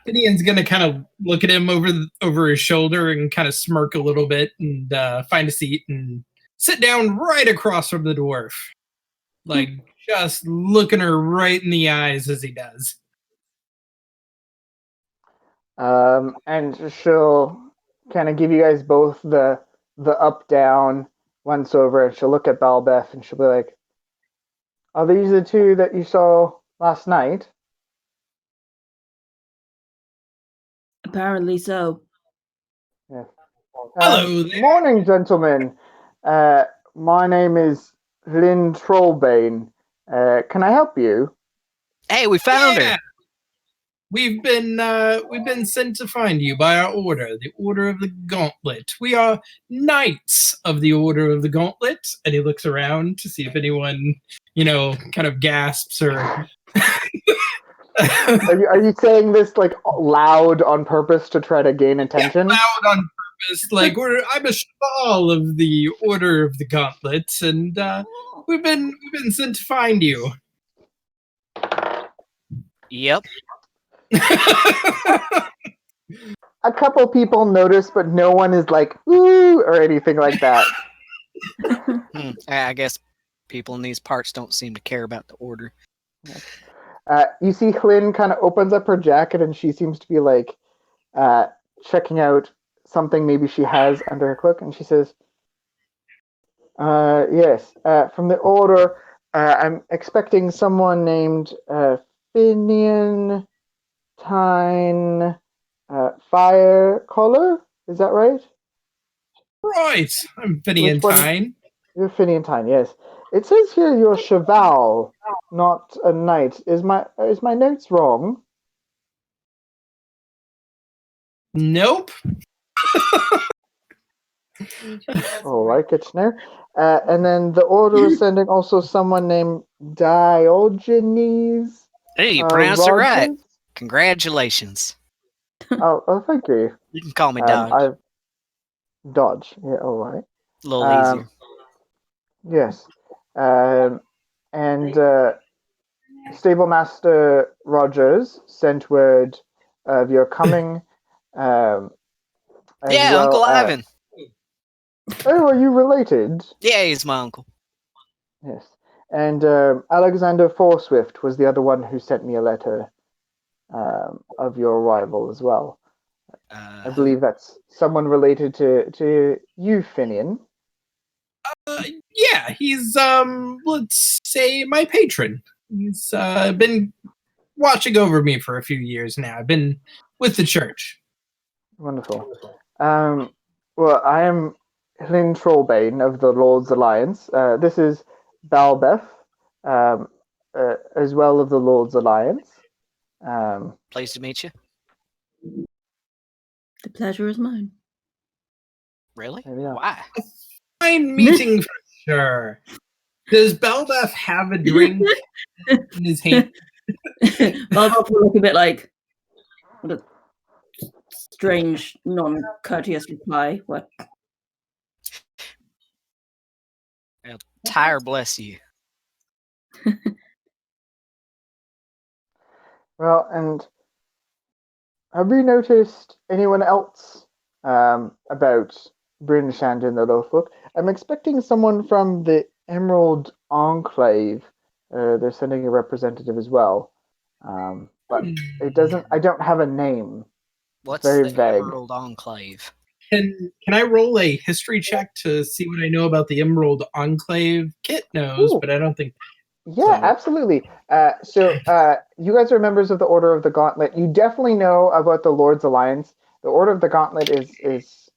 Gideon's gonna kind of look at him over his shoulder and kind of smirk a little bit and find a seat and sit down right across from the dwarf, like just looking her right in the eyes as he does. And she'll kind of give you guys both the up down once over, and she'll look at Balbeth and she'll be like, "Are these the two that you saw last night?" Apparently so. Yeah. Hello there. Morning, gentlemen. My name is Lynn Trollbane. Can I help you? Hey, we found her. We've been sent to find you by our order, the Order of the Gauntlet. We are knights of the Order of the Gauntlet. And he looks around to see if anyone, kind of gasps or. Are you saying this like loud on purpose to try to gain attention? Yeah, loud on purpose, like I'm a Shbal of the Order of the Gauntlet, and we've been sent to find you. Yep. A couple people notice, but no one is like ooh or anything like that. I guess people in these parts don't seem to care about the order. You see Hlyn kind of opens up her jacket and she seems to be like checking out something maybe she has under her cloak, and she says, yes, from the order, I'm expecting someone named Finian Tyne Fire Collar. Is that right? Right, I'm Finian Tyne. You're Finian Tyne, yes. It says here you're Cheval, not a knight. Is my notes wrong? Nope. All right, good to know. And then the order is sending also someone named Diogenes. Hey, you pronounced it right. Rogers? Congratulations. Oh, thank you. You can call me Dodge. Dodge. Yeah, all right. A little easier. Yes. And Stable Master Rogers sent word of your coming. Yeah, Uncle Ivan. Oh, are you related? Yeah, he's my uncle. Yes. And Alexander Forswift was the other one who sent me a letter of your arrival as well. I believe that's someone related to you, Finian. Yeah, he's let's say my patron. He's been watching over me for a few years now. I've been with the church. Wonderful. Well, I am Lynn Trollbane of the Lord's Alliance. This is Balbeth, as well of the Lord's Alliance. Pleased to meet you. The pleasure is mine. Really? Yeah. Why? Fine meeting for sure. Does Balbeth have a drink in his hand? Balbeth will look a bit like, what a strange, non-courteous reply. What? Well, Tyre bless you. Well, and have you noticed anyone else about Bryn Shander and the Northlook? I'm expecting someone from the Emerald Enclave. They're sending a representative as well. But it doesn't. I don't have a name. What's Very the vague. Emerald Enclave? Can I roll a history check to see what I know about the Emerald Enclave? Kit knows, Ooh. but I don't think. Yeah, absolutely. So you guys are members of the Order of the Gauntlet. You definitely know about the Lord's Alliance. The Order of the Gauntlet is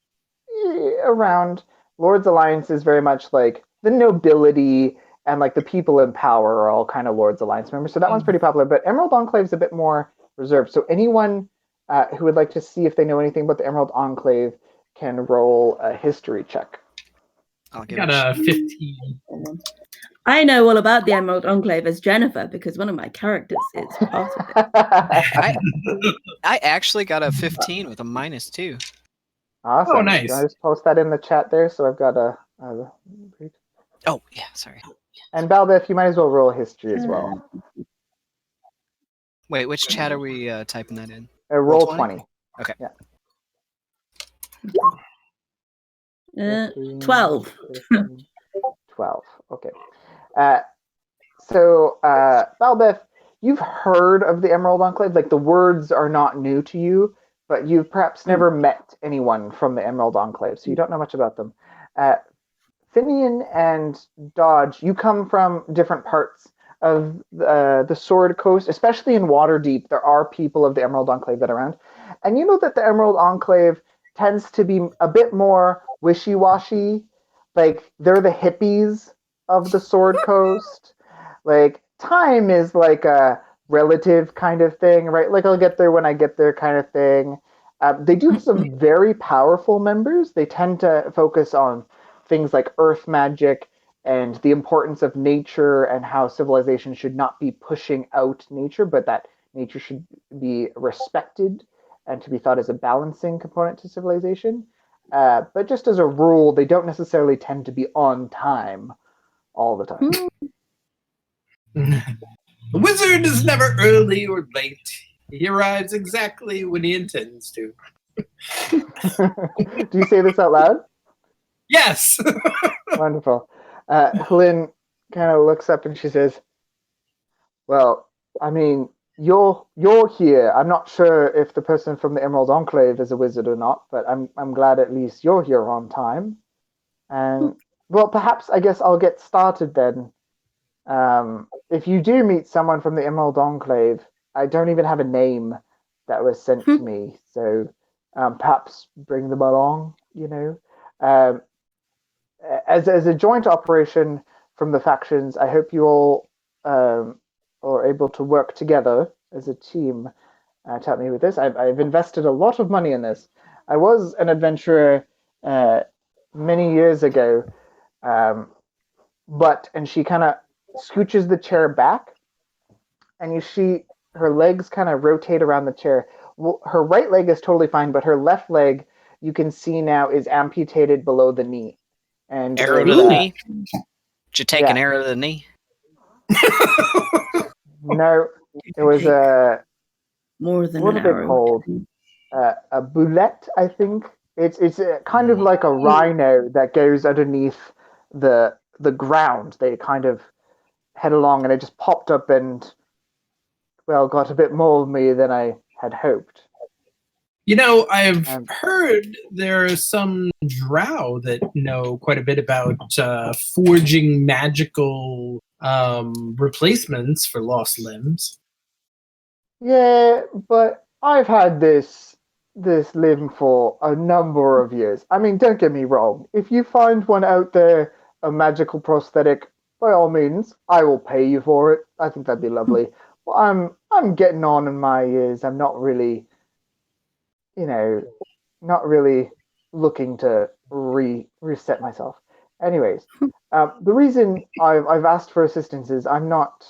around. Lord's Alliance is very much like the nobility and like the people in power are all kind of Lord's Alliance members. So that one's pretty popular. But Emerald Enclave is a bit more reserved. So anyone who would like to see if they know anything about the Emerald Enclave can roll a history check. I'll give Got a 15. I know all about the Emerald Enclave as Jennifer because one of my characters is part of it. I actually got a 15 with a -2. Awesome. Oh, Do you nice. want to just post that in the chat there? So I've got Oh, yeah, sorry. And Balbeth, you might as well roll history as well. Wait, which chat are we typing that in? Roll 20. Okay. Yeah. 12. 12. Okay. So, Balbeth, you've heard of the Emerald Enclave. Like, the words are not new to you, but you've perhaps never met anyone from the Emerald Enclave, so you don't know much about them. Finian and Dodge, you come from different parts of the Sword Coast, especially in Waterdeep. There are people of the Emerald Enclave that are around. And you know that the Emerald Enclave tends to be a bit more wishy-washy. Like, they're the hippies of the Sword Coast. Like, time is like a relative kind of thing, right? Like, I'll get there when I get there kind of thing. They do have some very powerful members. They tend to focus on things like earth magic and the importance of nature and how civilization should not be pushing out nature, but that nature should be respected and to be thought as a balancing component to civilization. But just as a rule, they don't necessarily tend to be on time all the time. The wizard is never early or late. He arrives exactly when he intends to. Do you say this out loud? Yes. Wonderful. Lynn kind of looks up and she says, "Well, I mean, you're here. I'm not sure if the person from the Emerald Enclave is a wizard or not, but I'm glad at least you're here on time. And well, perhaps I guess I'll get started then. If you do meet someone from the Emerald Enclave, I don't even have a name that was sent to me, so perhaps bring them along. You know." As a joint operation from the factions, I hope you all are able to work together as a team to help me with this. I've invested a lot of money in this. I was an adventurer many years ago, and she kind of scooches the chair back, and you see her legs kind of rotate around the chair. Well, her right leg is totally fine, but her left leg, you can see now, is amputated below the knee. And Arrow to the knee? Did you take an arrow to the knee? No, it was a more than what an are they arrow. called? A boulette, I think. It's kind of like a rhino that goes underneath the ground. They kind of head along, and it just popped up and got a bit more of me than I had hoped. You know, I've heard there are some drow that know quite a bit about forging magical replacements for lost limbs. Yeah, but I've had this limb for a number of years. I mean, don't get me wrong. If you find one out there, a magical prosthetic, by all means, I will pay you for it. I think that'd be lovely. Well, I'm getting on in my years. I'm not really, not really looking to reset myself. Anyways, the reason I've asked for assistance is I'm not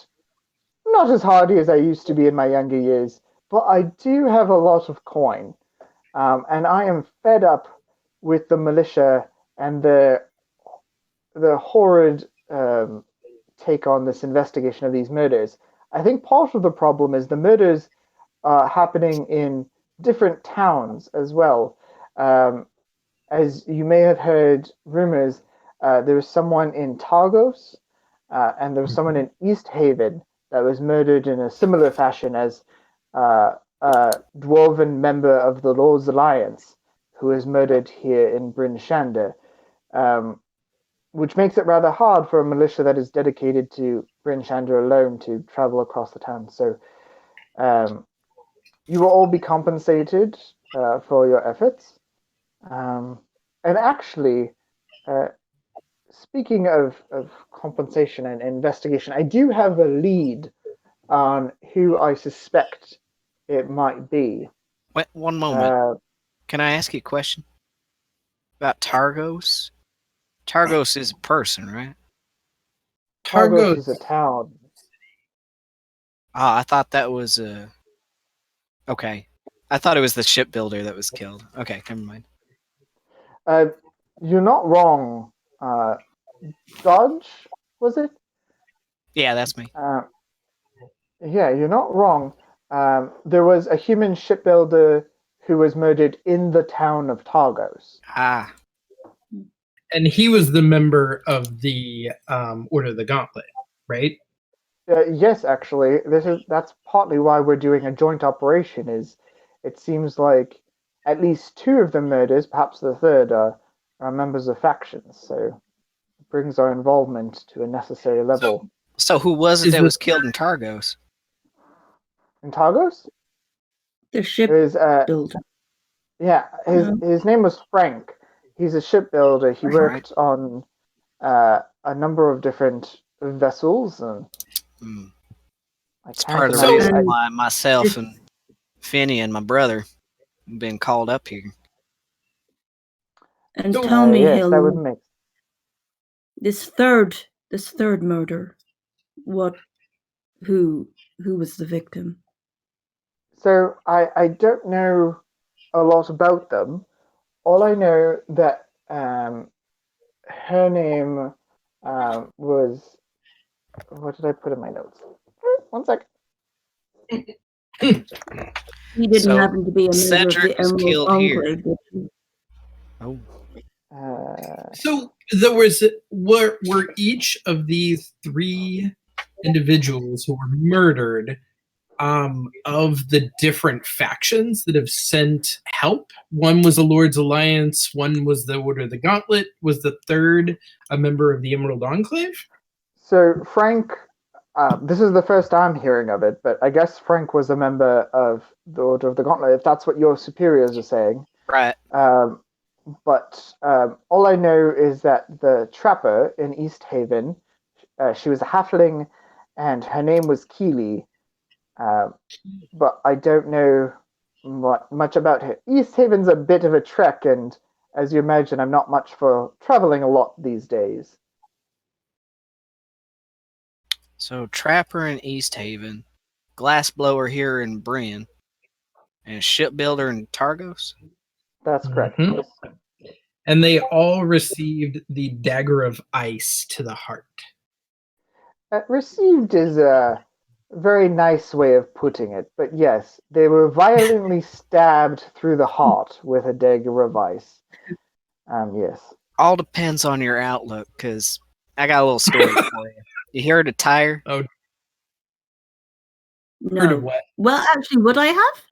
as hardy as I used to be in my younger years, but I do have a lot of coin, and I am fed up with the militia and the horrid take on this investigation of these murders. I think part of the problem is the murders happening in different towns as well. As you may have heard rumors, there was someone in Targos, and there was someone in East Haven that was murdered in a similar fashion as a dwarven member of the Lord's Alliance, who was murdered here in Bryn Shander, which makes it rather hard for a militia that is dedicated to Bryn Shander alone to travel across the town. So you will all be compensated for your efforts. And actually, speaking of compensation and investigation, I do have a lead on who I suspect it might be. Wait, one moment. Can I ask you a question about Targos? Targos is a person, right? Targos is a town. I thought that was okay. I thought it was the shipbuilder that was killed. Okay, never mind. You're not wrong. Dodge, was it? Yeah, that's me. Yeah, you're not wrong. There was a human shipbuilder who was murdered in the town of Targos. Ah, And he was the member of the Order of the Gauntlet, right? Yes, actually, that's partly why we're doing a joint operation. Is it seems like at least two of the murders, perhaps the third, are members of factions. So it brings our involvement to a necessary level. so who was it Is that the- was killed in Targos? In Targos, The ship there's builder. yeah, his name was Frank. He's a shipbuilder. He worked on a number of different vessels, and It's part of the imagine- reason why myself and Finney and my brother have been called up here. And So- tell me, yes, Hill, that would make. this third murder, who was the victim? So I don't know a lot about them. All I know that her name was, what did I put in my notes? 1 sec. He didn't So, happen to be a member of Cedric the was Emerald killed here. Enclave, did he? Oh, So were each of these three individuals who were murdered of the different factions that have sent help? One was the Lord's Alliance, one was the Order of the Gauntlet, was the third a member of the Emerald Enclave? so Frank, this is the first I'm hearing of it, but I guess Frank was a member of the Order of the Gauntlet, if that's what your superiors are saying. right. But all I know is that the trapper in East Haven, she was a halfling, and her name was Keely. But I don't know much about her. East Haven's a bit of a trek, and as you imagine, I'm not much for traveling a lot these days. So Trapper in East Haven, Glassblower here in Bryn, and Shipbuilder in Targos. That's correct. Mhm. Yes. And they all received the Dagger of Ice to the heart. Received is a very nice way of putting it, but yes, they were violently stabbed through the heart with a dagger of ice. Yes. All depends on your outlook, because I got a little story for you. You heard of Tyre? Heard of No. what? Well, actually, would I have?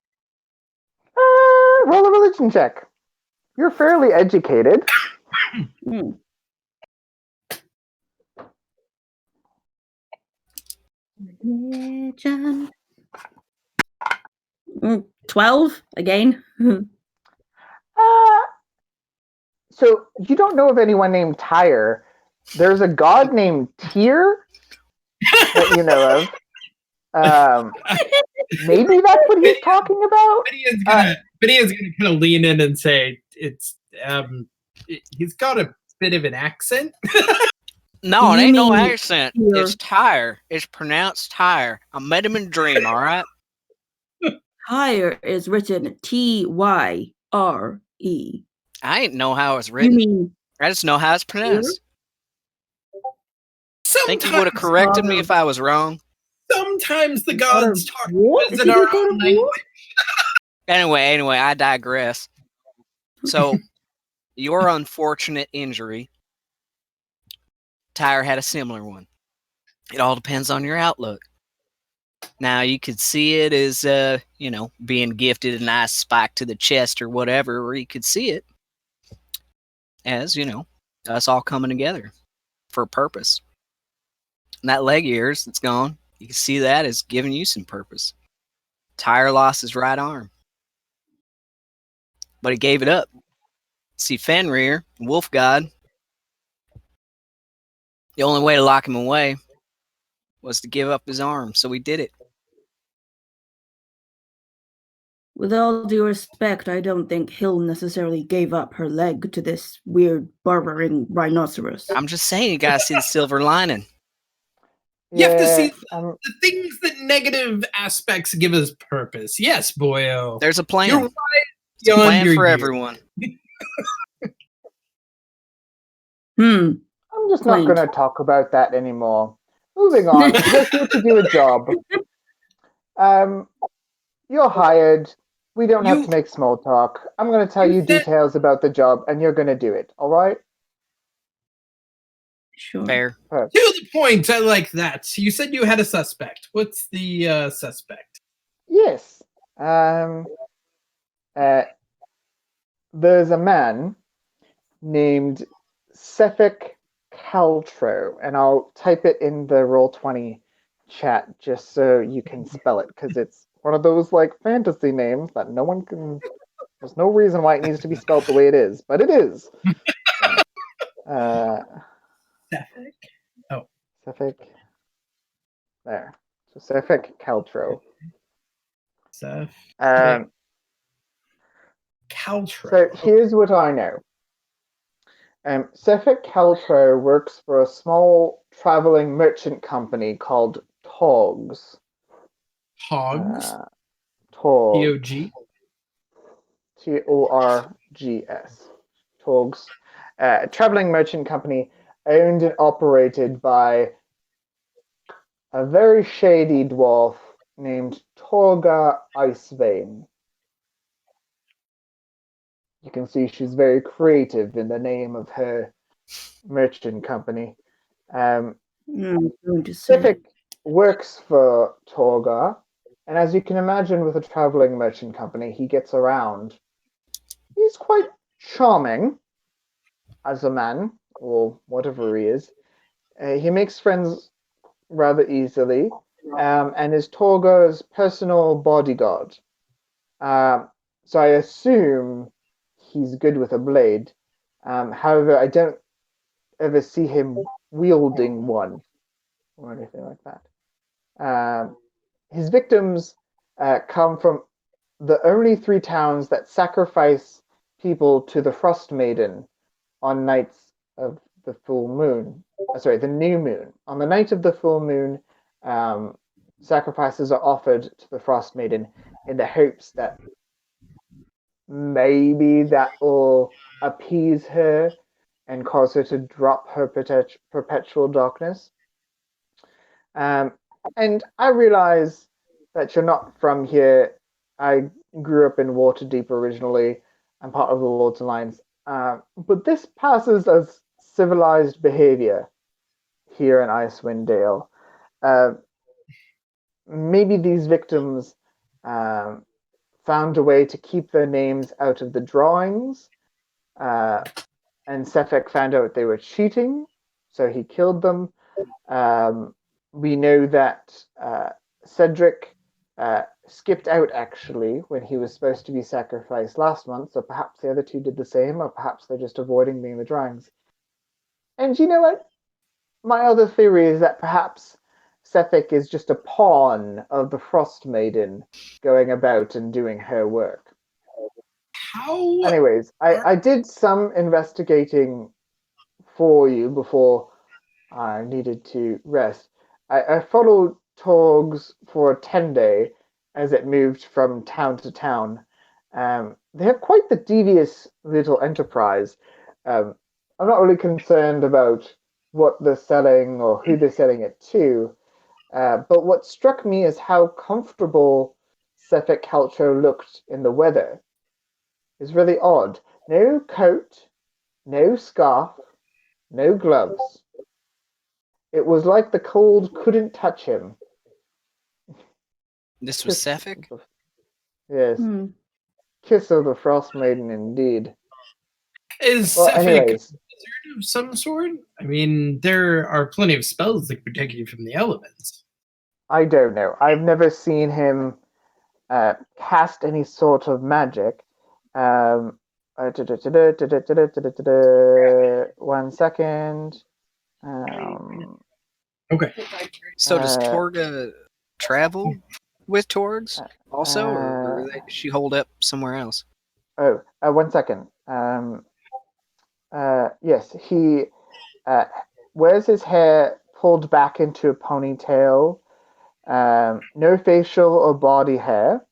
Roll a religion check. You're fairly educated. Hmm. Religion. 12 again. So you don't know of anyone named Tyre. There's a god named Tyr that you know of. Maybe that's what he's talking about. Benia's gonna kind of lean in and say he's got a bit of an accent. No, it You ain't no mean accent. Tyre. It's Tyre. It's pronounced Tyre. I met him in a dream, all right? Tyre is written Tyre. I ain't know how it's You written. mean I just know how it's pronounced. Think you would have Sometimes, corrected me if I was wrong? sometimes the gods talk what? to us Did in you our go to own war? language. Anyway, I digress. So, your unfortunate injury, Tyre had a similar one. It all depends on your outlook. Now, you could see it as, being gifted a nice spike to the chest or whatever, or you could see it as, us all coming together for a purpose. And that leg of yours that's gone, you can see that as giving you some purpose. Tyre lost his right arm, but he gave it up. See, Fenrir, Wolf God, the only way to lock him away was to give up his arm, so he did it. With all due respect, I don't think Hill necessarily gave up her leg to this weird barbering rhinoceros. I'm just saying, you gotta see the silver lining. You have to see Yes, the things that negative aspects give us purpose. Yes, boyo. There's a plan. You're right It's a beyond plan your for years. everyone. I'm just not Point. going to talk about that anymore. Moving on, you're here to do a job. You're hired. We don't have to make small talk. I'm going to tell you details about the job, and you're going to do it. All right? Sure. Fair. To the point, I like that. You said you had a suspect. What's the suspect? Yes. There's a man named Sefik Caltro, and I'll type it in the Roll20 chat just so you can spell it, because it's one of those like fantasy names that no one can. There's no reason why it needs to be spelled the way it is, but it is. Sefik. Sefik. There. So Sefik Caltro. Caltro. So here's what I know. Sefik Caltro works for a small traveling merchant company called Togs. Hogs. Togs. T-O-G. Torgs. Togs. A traveling merchant company owned and operated by a very shady dwarf named Torga Icewind. You can see she's very creative in the name of her merchant company. Sefik works for Torga, and as you can imagine with a traveling merchant company, he gets around. He's quite charming as a man, or whatever he is. He makes friends rather easily, and is Torga's personal bodyguard. So I assume he's good with a blade. However, I don't ever see him wielding one or anything like that. His victims come from the only 3 towns that sacrifice people to the Frost Maiden on nights of the full moon. The new moon. On the night of the full moon, sacrifices are offered to the Frost Maiden in the hopes that maybe that will appease her and cause her to drop her perpetual darkness. And I realize that you're not from here. I grew up in Waterdeep originally. I'm part of the Lord's Alliance. But this passes as civilized behavior here in Icewind Dale. Maybe these victims found a way to keep their names out of the drawings, and Sefik found out they were cheating, so he killed them. We know that Cedric skipped out actually when he was supposed to be sacrificed last month, so perhaps the other 2 did the same, or perhaps they're just avoiding being the drawings. And you know what? My other theory is that perhaps Sefik is just a pawn of the Frost Maiden going about and doing her work. How? Anyways, I did some investigating for you before I needed to rest. I followed Torgs for a 10-day as it moved from town to town. They have quite the devious little enterprise. I'm not really concerned about what they're selling or who they're selling it to, but what struck me is how comfortable Sefik Caltro looked in the weather. It's really odd. No coat, no scarf, no gloves. It was like the cold couldn't touch him. This was Sefik? Yes. Kiss of the Frost Maiden, indeed. Is Sefik a wizard of some sort? I mean, there are plenty of spells that can protect you from the elements. I don't know. I've never seen him cast any sort of magic. 1 second. Okay. So does Torga travel with Torgs also, or does she hold up somewhere else? 1 second. Yes, he wears his hair pulled back into a ponytail. No facial or body hair.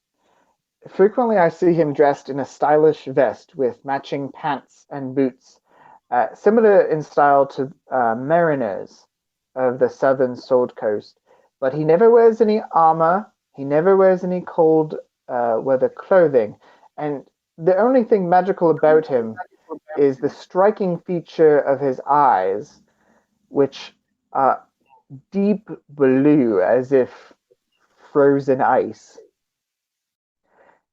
Frequently, I see him dressed in a stylish vest with matching pants and boots, similar in style to mariners of the southern Sword Coast, but he never wears any armor. He never wears any cold weather clothing, and the only thing magical about him is the striking feature of his eyes, which are deep blue, as if frozen ice.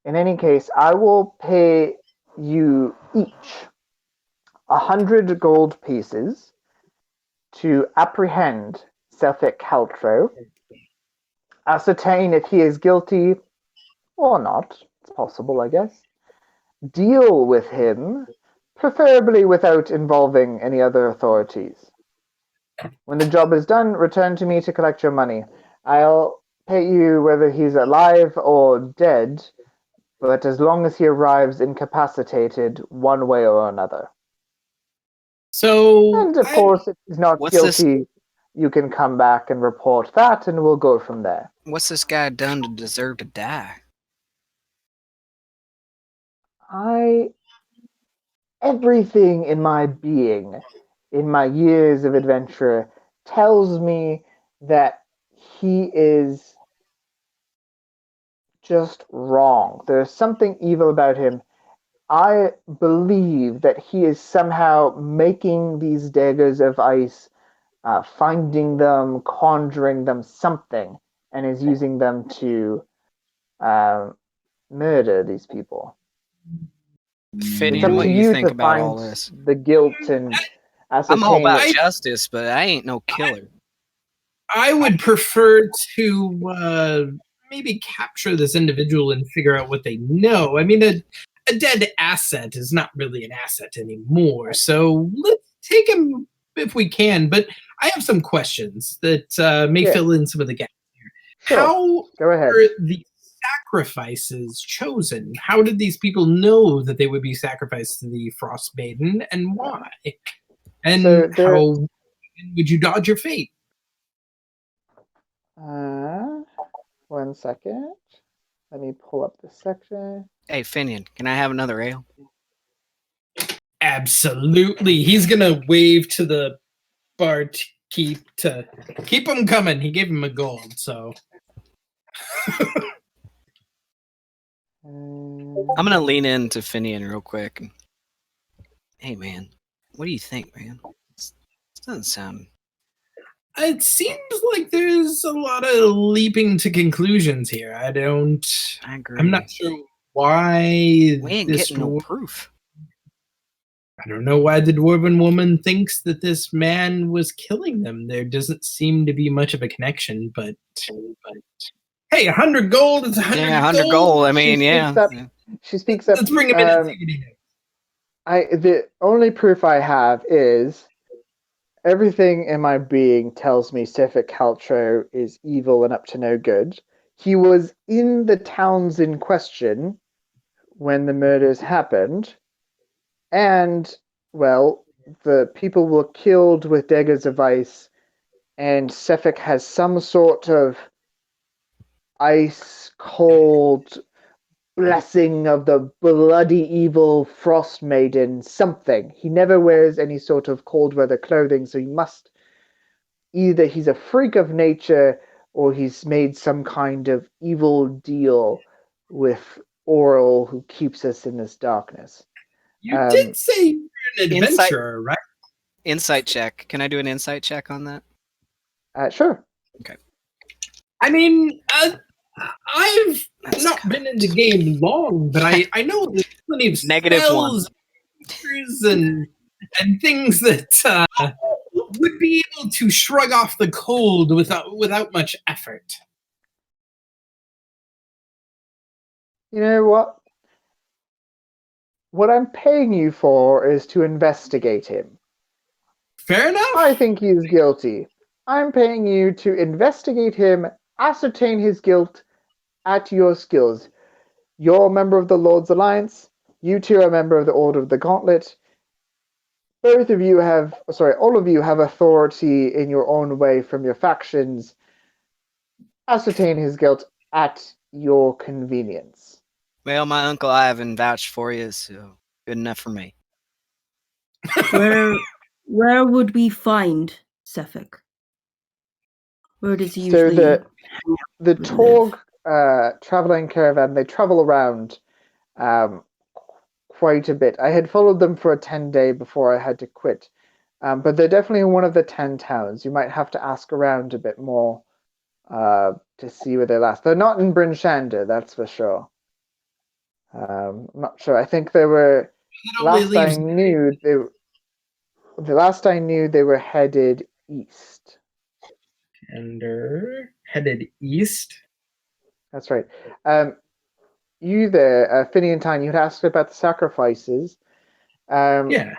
In any case, I will pay you each 100 gold pieces to apprehend Suffolk Caltro, ascertain if he is guilty or not. It's possible, I guess. Deal with him, preferably without involving any other authorities. When the job is done, return to me to collect your money. I'll pay you whether he's alive or dead, but as long as he arrives incapacitated one way or another. So, And of course, if he's not What's this- guilty, you can come back and report that, and we'll go from there. What's this guy done to deserve to die? Everything in my being, in my years of adventure, tells me that he is just wrong. There's something evil about him. I believe that he is somehow making these daggers of ice, finding them, conjuring them, something, and is using them to murder these people. Finian, It's up what to do you you think to about all find this? the guilt and I'm all ascertain about it. justice, but I ain't no killer. I would prefer to maybe capture this individual and figure out what they know. I mean, a dead asset is not really an asset anymore, so let's take him if we can. But I have some questions that may Yes. fill in some of the gaps here. Sure. How Go ahead. are the sacrifices chosen? How did these people know that they would be sacrificed to the Frost Maiden, and why? And So how would you dodge your fate? 1 second. Let me pull up the section. Hey, Finian, can I have another ale? Absolutely. He's gonna wave to the barkeep to keep him coming. He gave him a gold, so I'm gonna lean into Finian real quick. Hey, man, what do you think, man? This doesn't sound. it seems like there's a lot of leaping to conclusions here. I agree. I'm not sure why We ain't this getting no proof. I don't know why the dwarven woman thinks that this man was killing them. There doesn't seem to be much of a connection, but hey, 100 gold is 100 Yeah, 100 gold. I mean, She yeah. speaks up. She speaks up. Let's bring him in and see what he knows. The only proof I have is everything in my being tells me Suffolk Caltro is evil and up to no good. He was in the towns in question when the murders happened, and, well, the people were killed with daggers of ice, and Suffolk has some sort of ice cold blessing of the bloody evil Frost Maiden, something. He never wears any sort of cold weather clothing, so he must either he's a freak of nature or he's made some kind of evil deal with Oral, who keeps us in this darkness. You did say you're an adventurer, right? Insight check. Can I do an insight check on that? Sure. Okay. I mean, I've not been in the game long, but I know there's plenty of spells, and things that would be able to shrug off the cold without much effort. You know what? What I'm paying you for is to investigate him. Fair enough. I think he's guilty. I'm paying you to investigate him, ascertain his guilt at your skills. You're a member of the Lord's Alliance. You two are a member of the Order of the Gauntlet. All of you have authority in your own way from your factions. Ascertain his guilt at your convenience. Well, my Uncle Ivan vouched for you, so good enough for me. Where would we find Sefik? Where does he So usually the live? Torg traveling caravan, they travel around quite a bit. I had followed them for a 10-day before I had to quit. But they're definitely in one of the 10 towns. You might have to ask around a bit more to see where they last. They're not in Bryn Shander, that's for sure. I'm not sure. I think they were It only last I leaves knew they were headed east. Shander headed east. That's right. You there, Finney and Tyne, you'd asked about the sacrifices. Yeah.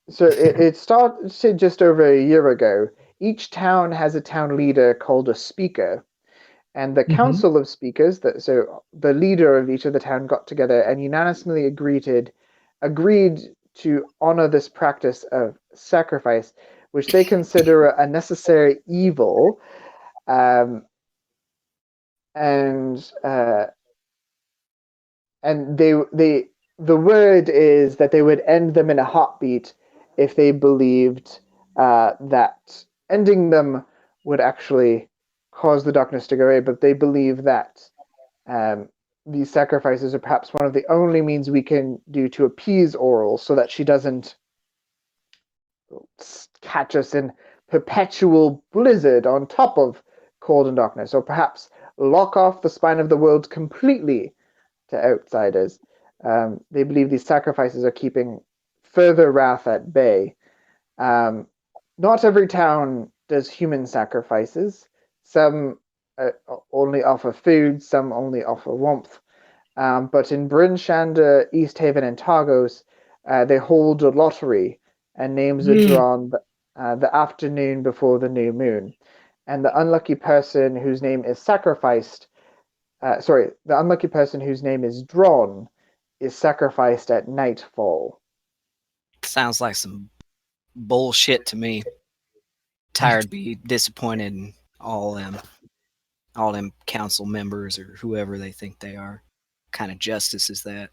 So it started just over a year ago. Each town has a town leader called a speaker, and the council of speakers. So the leader of each of the town got together and unanimously agreed to honor this practice of sacrifice, which they consider a necessary evil, and the word is that they would end them in a heartbeat if they believed that ending them would actually cause the darkness to go away, but they believe that these sacrifices are perhaps one of the only means we can do to appease Oral so that she doesn't catch us in perpetual blizzard on top of cold and darkness, or perhaps lock off the spine of the world completely to outsiders. They believe these sacrifices are keeping further wrath at bay. Not every town does human sacrifices. Some only offer food, some only offer warmth. But in Bryn Shander, East Haven, and Targos, they hold a lottery, and names are drawn the afternoon before the new moon. And the unlucky person whose name is sacrificed, the unlucky person whose name is drawn is sacrificed at nightfall. Sounds like some bullshit to me. Tired, be disappointed in all them council members or whoever they think they are. What kind of justice is that?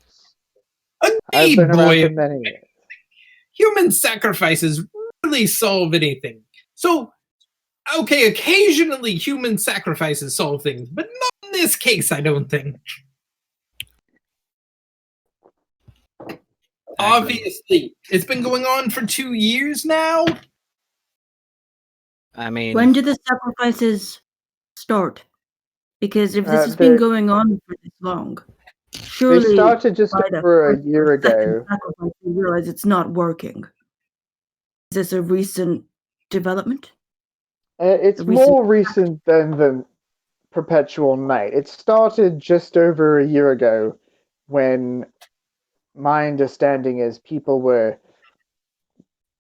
I've been around Boy, for many years. human sacrifices really solve anything. So, okay, occasionally human sacrifices solve things, but not in this case, I don't think. Obviously, it's been going on for 2 years now. I mean, When do the sacrifices start? Because if this has been going on for this long, surely they started just over a year ago. Sacrifice, you realize it's not working. Is this a recent development? It's more recent than the perpetual night. It started just over a year ago, when my understanding is people were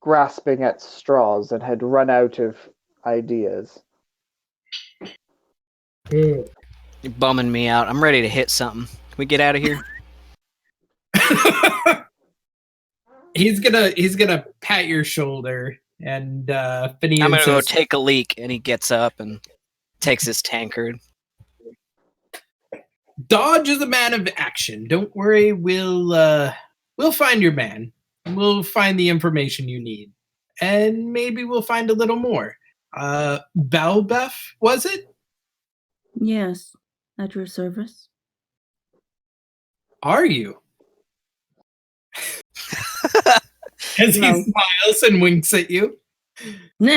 grasping at straws and had run out of ideas. You're bumming me out. I'm ready to hit something. Can we get out of here? He's gonna pat your shoulder, and Phineas I'm gonna go says, take a leak, and he gets up and takes his tankard. Dodge is a man of action. Don't worry, we'll find your man. We'll find the information you need, and maybe we'll find a little more. Balbeth, was it? Yes, at your service. Are you? As he smiles and winks at you. And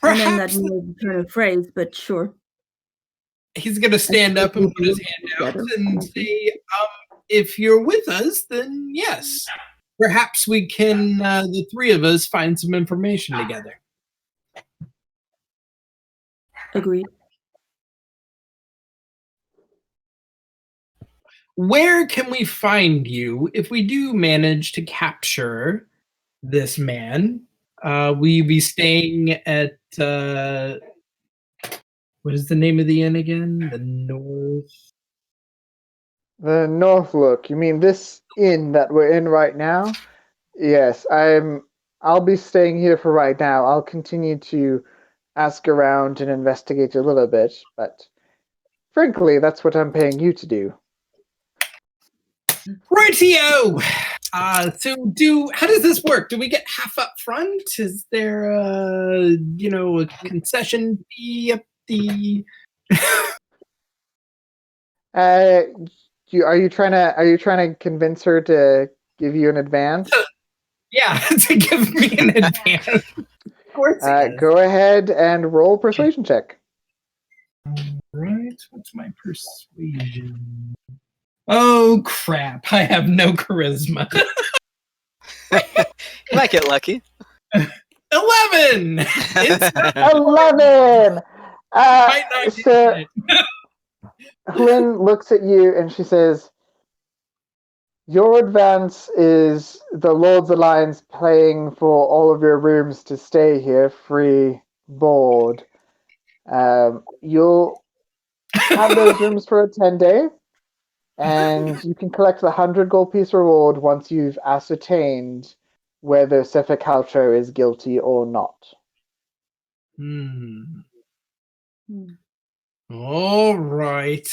then that was a turn of phrase, but sure. He's going to stand up and put his hand out and say, if you're with us, then yes. Perhaps we can, the three of us, find some information together. Agreed. Where can we find you if we do manage to capture this man? We be staying at what is the name of the inn again? The Northlook. You mean this inn that we're in right now? Yes, I'll be staying here for right now. I'll continue to ask around and investigate a little bit, but frankly, that's what I'm paying you to do. Rightio. So how does this work? Do we get half up front? Is there a concession fee up the? Are you trying to convince her to give you an advance? Yeah, to give me an advance. Of course. Go ahead and roll persuasion check. Right. What's my persuasion? Oh crap! I have no charisma. You might get lucky. 11. 11. So Lynn looks at you and she says, "Your advance is the Lord's Alliance paying for all of your rooms to stay here, free board. You'll have those rooms for a 10-day, and you can collect the 100 gold piece reward once you've ascertained whether Sefikaucho is guilty or not." All right.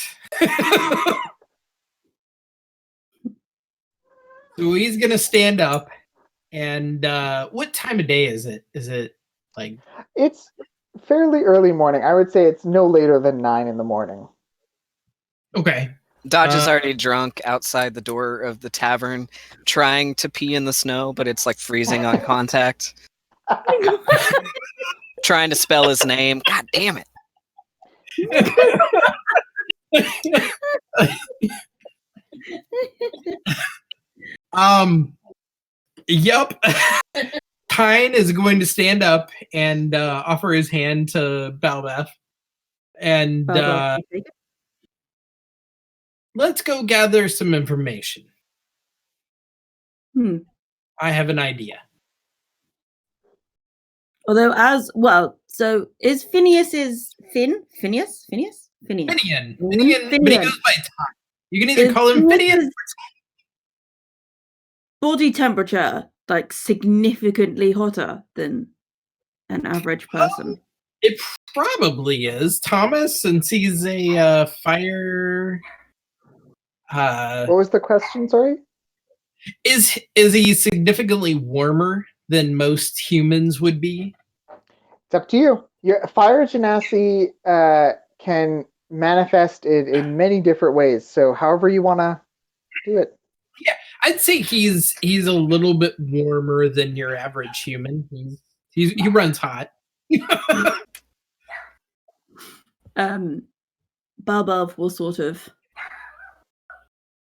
So he's gonna stand up, and what time of day is it? Is it like? It's fairly early morning. I would say it's no later than 9 in the morning. Okay. Dodge is already drunk outside the door of the tavern, trying to pee in the snow, but it's like freezing on contact. Trying to spell his name. God damn it. Yep. Tyne is going to stand up and offer his hand to Balbeth. And let's go gather some information. I have an idea. Although, so is Phineas Finian? But he goes by Tyne. You can either call him Phineas. Body temperature like significantly hotter than an average person. It probably is, Thomas, since he's a fire. What was the question? Sorry. Is he significantly warmer than most humans would be? It's up to you. Your fire genasi can manifest in many different ways. So however you want to do it. Yeah, I'd say he's a little bit warmer than your average human. He runs hot. Balbov will sort of,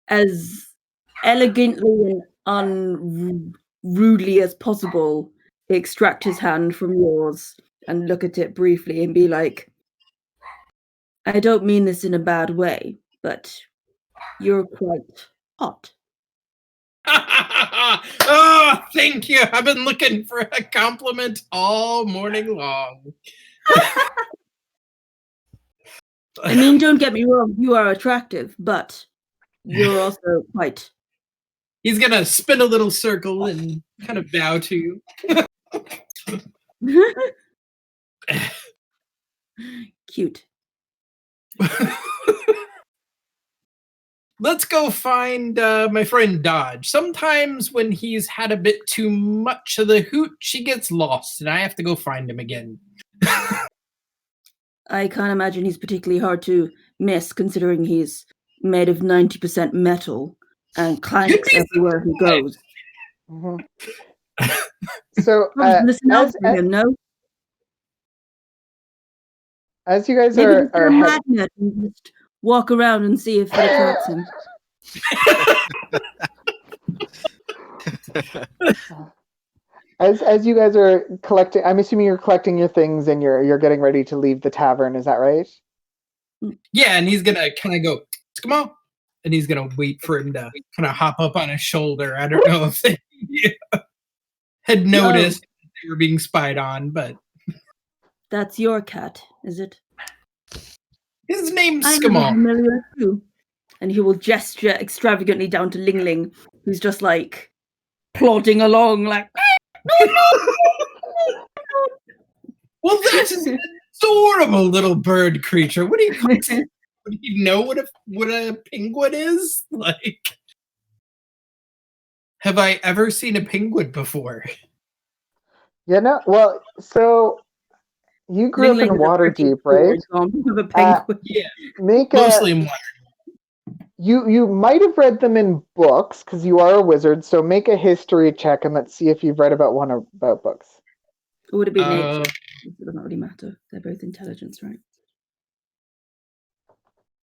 as elegantly and unrudely as possible, extract his hand from yours and look at it briefly and be like, "I don't mean this in a bad way, but you're quite hot." Oh, thank you. I've been looking for a compliment all morning long. I mean, don't get me wrong, you are attractive, but you're also quite... He's going to spin a little circle and kind of bow to you. Cute. Let's go find my friend Dodge. Sometimes when he's had a bit too much of the hoot, she gets lost, and I have to go find him again. I can't imagine he's particularly hard to miss, considering he's made of 90% metal and clanks everywhere he goes. Mm-hmm. So, listen out for him, no? As you guys Maybe are a magnet and just walk around and see if it attracts him. As you guys are collecting, I'm assuming you're collecting your things and you're getting ready to leave the tavern. Is that right? Yeah, and he's gonna kind of go, "Come on," and he's gonna wait for him to kind of hop up on his shoulder. I don't know if they had noticed they were being spied on, but that's your cat, is it? His name's I'm Skamal. familiar too. And he will gesture extravagantly down to Ling Ling, who's just like plodding along, like. Well, that's an adorable little bird creature. What do you call it? Would you know what a penguin is? Like, Have I ever seen a penguin before? Yeah, no. Well, so you grew up in Waterdeep, right? Of a penguin. Yeah, Make mostly a. in water. You might have read them in books because you are a wizard. So make a history check and let's see if you've read about one about books. Or would it be nature? It doesn't really matter. They're both intelligence, right?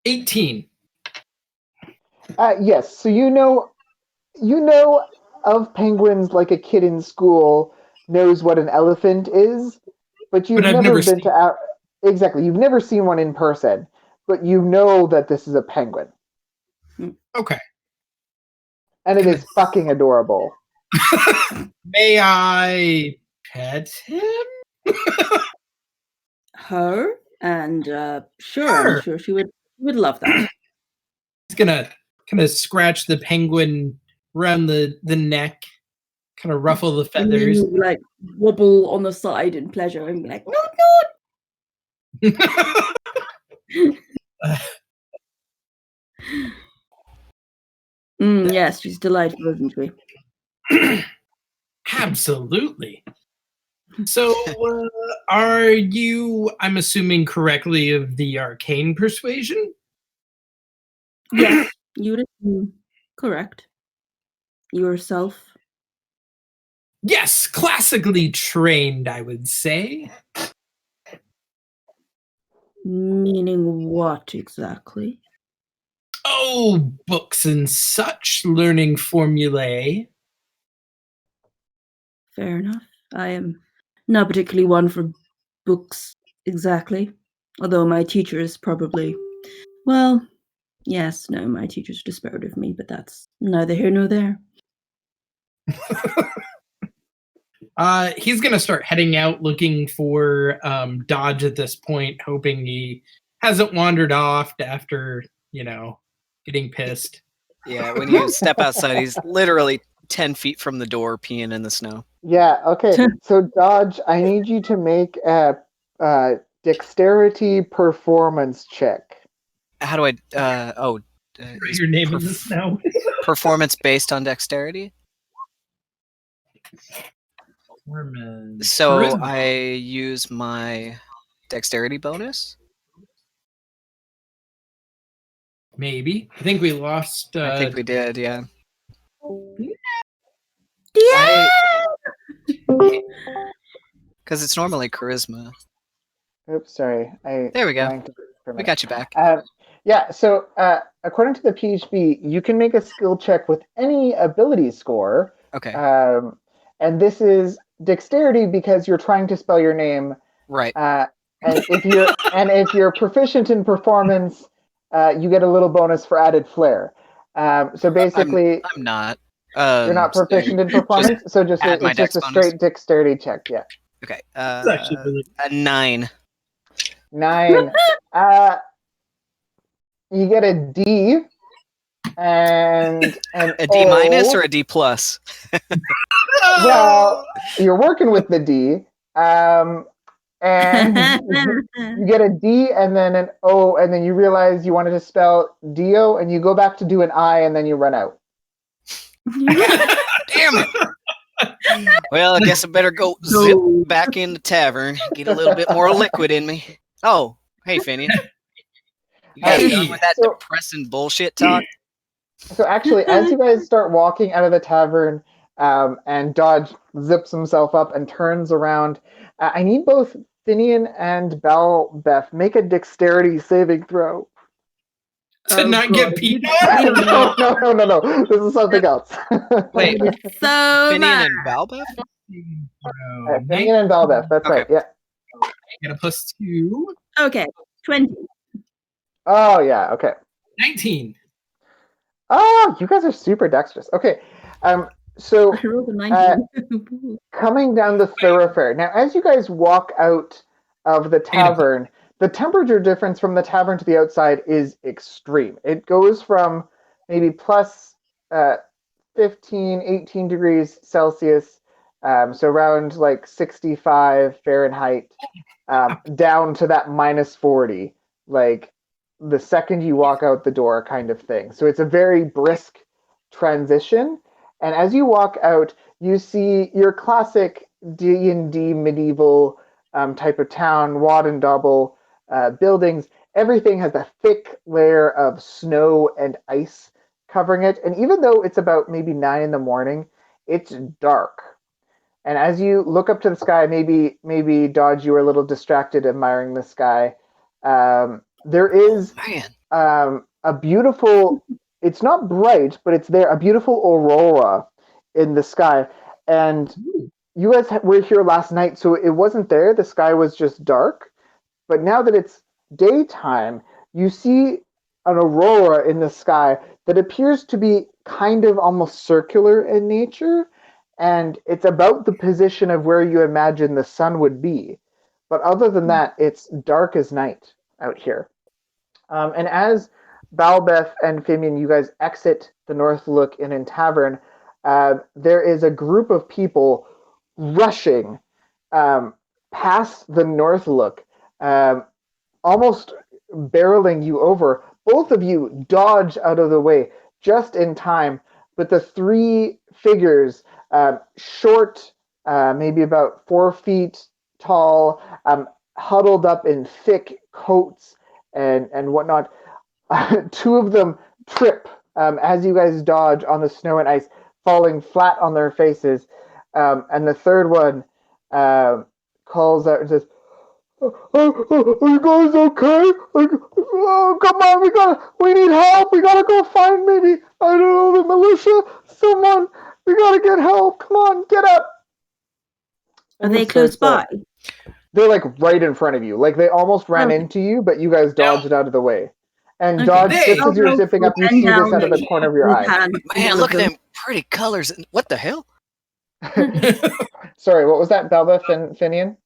18. Yes. So you know of penguins like a kid in school knows what an elephant is, but you've I've never never been to exactly. You've never seen one in person, but you know that this is a penguin, Okay. and it is fucking adorable. May I pet him? Her? And sure, Sure. I'm sure she would love that. He's gonna kind of scratch the penguin around the neck, kind of ruffle the And then feathers. you, like, wobble on the side in pleasure and be like, no. Yes, she's delightful, isn't she? Absolutely. So, are you, I'm assuming correctly, of the arcane persuasion? Yes, you would assume correct. Yourself. Yes, classically trained, I would say. Meaning what exactly? Oh, books and such, learning formulae. Fair enough. I am not particularly one for books exactly. Although my teachers probably, well, yes, no, my teachers despaired of me, but that's neither here nor there. He's gonna start heading out looking for Dodge at this point, hoping he hasn't wandered off after, getting pissed. Yeah, when you step outside, he's literally 10 feet from the door peeing in the snow. Yeah. Okay. So Dodge, I need you to make a dexterity performance check. How do I? Write your name in the snow. Performance based on dexterity. So Charisma. I use my dexterity bonus. Maybe. I think we lost. I think we did. Yeah. Yeah. Because it's normally charisma. Oops, sorry. There we go. blanked for a We minute. got you back. Yeah, so according to the PHB, you can make a skill check with any ability score. Okay. And this is dexterity because you're trying to spell your name. Right. And if you're proficient in performance, you get a little bonus for added flair. So basically, I'm not. you're not proficient in performance, so it's just a straight dexterity check. Yeah. Okay. Really a 9. 9. You get a D. And a D minus or a D plus? Well, you're working with the D. And you get a D and then an O, and then you realize you wanted to spell Dio, and you go back to do an I, and then you run out. Damn it! Well, I guess I better go zip back in the tavern, get a little bit more liquid in me. Oh, hey, Finian. You guys done with that depressing bullshit talk? So actually, as you guys start walking out of the tavern, and Dodge zips himself up and turns around, I need both Finian and Balbeth make a dexterity saving throw. To not get peed on? No. This is something else. Wait, so Finian and Balbeth? Finian and Balbeth, that's right, yeah. I get a +2. Okay, 20. Oh, yeah, okay. 19. Oh, you guys are super dexterous. Okay, so I rolled a 19. coming down the thoroughfare. Now, as you guys walk out of the tavern, the temperature difference from the tavern to the outside is extreme. It goes from maybe plus 15, 18 degrees Celsius, so around like 65 Fahrenheit, down to that minus 40, like the second you walk out the door kind of thing. So it's a very brisk transition. And as you walk out, you see your classic D&D medieval type of town, wad and double buildings. Everything has a thick layer of snow and ice covering it. And even though it's about maybe 9 in the morning, it's dark. And as you look up to the sky, maybe Dodge, you were a little distracted admiring the sky. There is a beautiful. It's not bright, but it's there. A beautiful aurora in the sky. And you guys were here last night, so it wasn't there. The sky was just dark. But now that it's daytime, you see an aurora in the sky that appears to be kind of almost circular in nature. And it's about the position of where you imagine the sun would be. But other than that, it's dark as night out here. And as Balbeth and Fimian, you guys exit the Northlook Inn and Tavern, there is a group of people rushing past the Northlook, almost barreling you over. Both of you dodge out of the way just in time, but the three figures, short, maybe about 4 feet tall, huddled up in thick coats and whatnot. Two of them trip as you guys dodge on the snow and ice, falling flat on their faces. And the third one calls out and says, are you guys okay? Oh, come on, we need help. We gotta go find maybe, I don't know, the militia, someone. We gotta get help. Come on, get up. Are they close by? They're like right in front of you. Like they almost ran into you, but you guys dodged out of the way. And Dodge, just as you're zipping up, you see this out of the corner of your eye. Man, look at them pretty colors. What the hell? Sorry, what was that, Balbeth and Finian?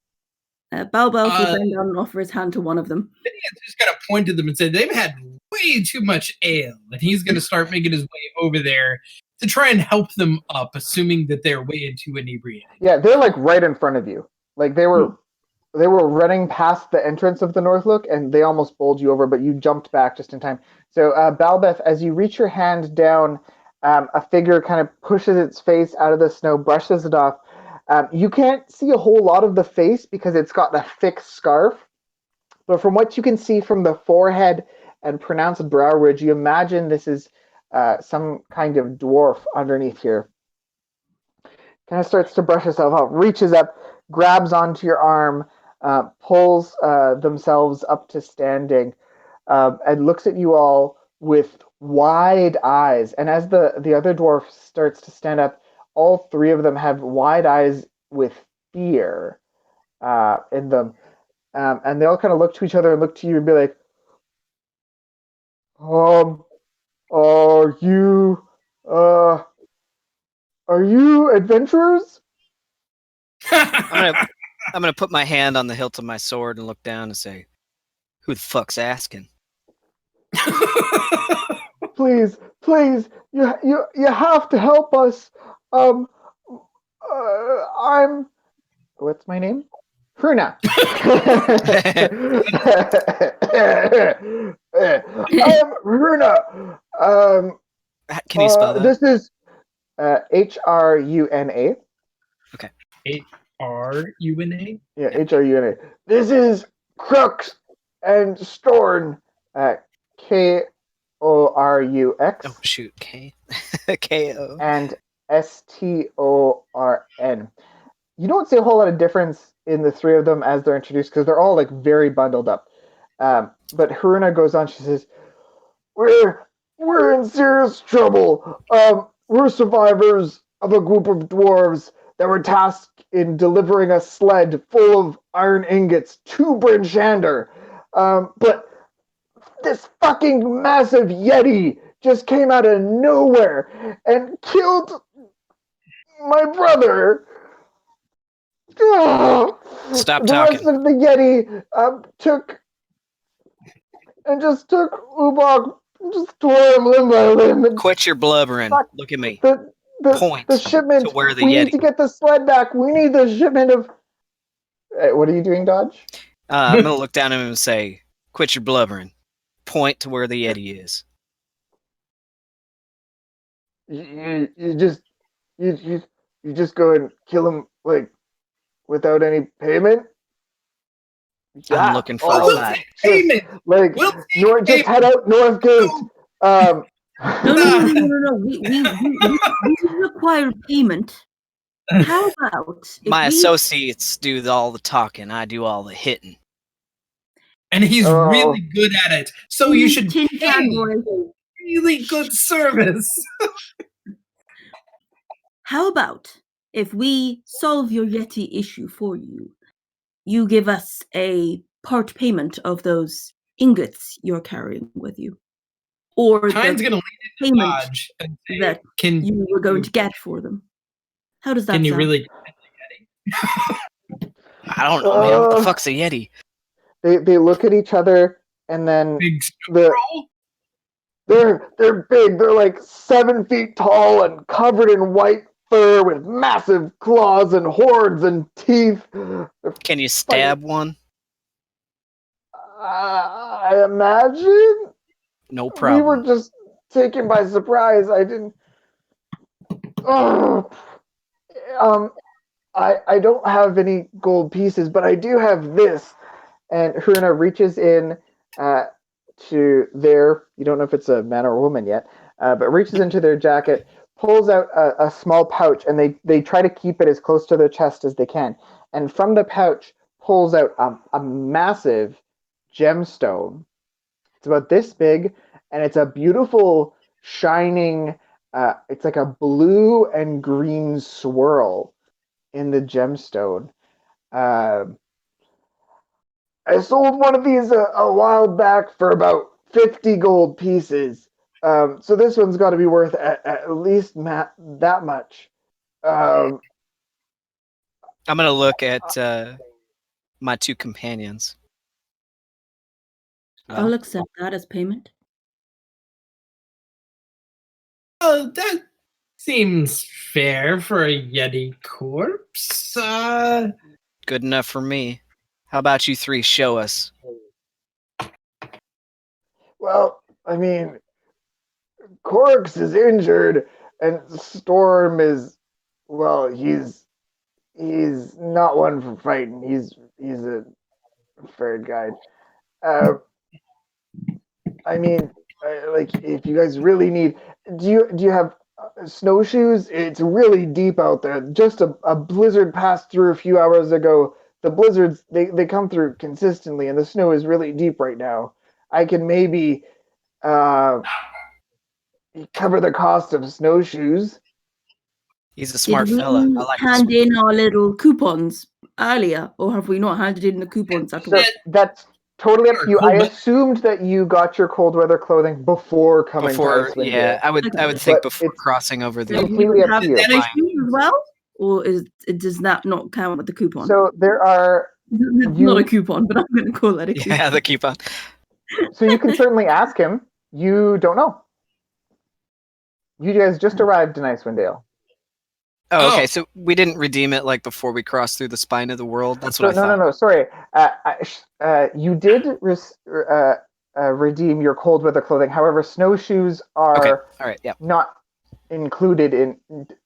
Balbeth will bend down and offer his hand to one of them. Finian's just going to point to them and say, they've had way too much ale. And he's going to start making his way over there to try and help them up, assuming that they're way too inebriated. Yeah, they're like right in front of you. Like they were running past the entrance of the Northlook, and they almost bowled you over, but you jumped back just in time. So, Balbeth, as you reach your hand down, a figure kind of pushes its face out of the snow, brushes it off. You can't see a whole lot of the face because it's got a thick scarf. But from what you can see from the forehead and pronounced brow ridge, you imagine this is some kind of dwarf underneath here. Kind of starts to brush itself off, reaches up, grabs onto your arm, pulls themselves up to standing, and looks at you all with wide eyes. And as the other dwarf starts to stand up, all three of them have wide eyes with fear in them. And they all kind of look to each other and look to you and be like, are you adventurers? I'm gonna put my hand on the hilt of my sword and look down and say, "Who the fuck's asking?" Please, you have to help us. I'm. What's my name? Hruna. I'm Hruna. Can you spell that? This is Hruna. Okay. Runa? Yeah, Hruna. This is Crux and Storn. Korux. Oh shoot, K-O. And Storn. You don't see a whole lot of difference in the three of them as they're introduced because they're all like very bundled up. But Hruna goes on. She says, "We're in serious trouble. We're survivors of a group of dwarves that were tasked in delivering a sled full of iron ingots to Bryn Shander. But this fucking massive yeti just came out of nowhere and killed my brother." Stop the talking. rest of the yeti took Ubok, just tore him limb by limb. Quit your blubbering. Look at me. Point the shipment. to where the we yeti. need to get the sled back. We need the shipment of. What are you doing, Dodge? I'm gonna look down at him and say, "Quit your blubbering. Point to where the yeti is." You just You just go and kill him like without any payment. I'm looking for Oh, a fight. payment. Like We'll take just head payment. out North Gate. No. We require payment. How about if My we associates do all the talking. I do all the hitting. And he's Oh. really good at it. So you should Tin pay Can Boy, really good service. how about if we solve your Yeti issue for you? You give us a part payment of those ingots you're carrying with you, or Pine's the gonna lead into payment Dodge and say, that "Can you were going to get for them. How does that Can you sound? really?" I don't know, man. What the fuck's a Yeti? They look at each other and then Big the roll? they're big. They're like 7 feet tall and covered in white fur with massive claws and horns and teeth. Can you stab one? I imagine No we were problem. just taken by surprise. I didn't. Oh, I don't have any gold pieces, but I do have this. And Hruna reaches in to their, you don't know if it's a man or a woman yet, but reaches into their jacket, pulls out a small pouch, and they try to keep it as close to their chest as they can. And from the pouch pulls out a massive gemstone. It's about this big, and it's a beautiful, shining, it's like a blue and green swirl in the gemstone. I sold one of these a while back for about 50 gold pieces. So this one's got to be worth at least that much. I'm gonna look at my two companions. I'll accept that as payment. That seems fair for a Yeti corpse. Good enough for me. How about you three show us? Well, I mean, Corks is injured, and Storm is, well, he's not one for fighting. He's a fair guy. I mean, like if you guys really need, do you have snowshoes? It's really deep out there. Just a blizzard passed through a few hours ago. The blizzards they come through consistently, and the snow is really deep right now. I can maybe cover the cost of snowshoes. He's a smart Did we fella. I like hand this. in our little coupons earlier, or have we not handed in the coupons at all? That's totally up to you. I Cold weather. assumed that you got your cold weather clothing before coming Before, to Icewind yeah, Dale. I would Okay. think But before it's crossing over the. So we completely would up have to you. the shoes as well, or does that not count with the coupon? So there are It's not a coupon, but I'm going to call that a coupon. Yeah, the coupon. So you can certainly ask him. You don't know. You guys just arrived in Icewind Dale. Oh, okay. Oh. So we didn't redeem it like before we crossed through the spine of the world. That's So what I thought. no. Sorry. You did redeem your cold weather clothing. However, snowshoes are Okay. All right. Yeah. not included in.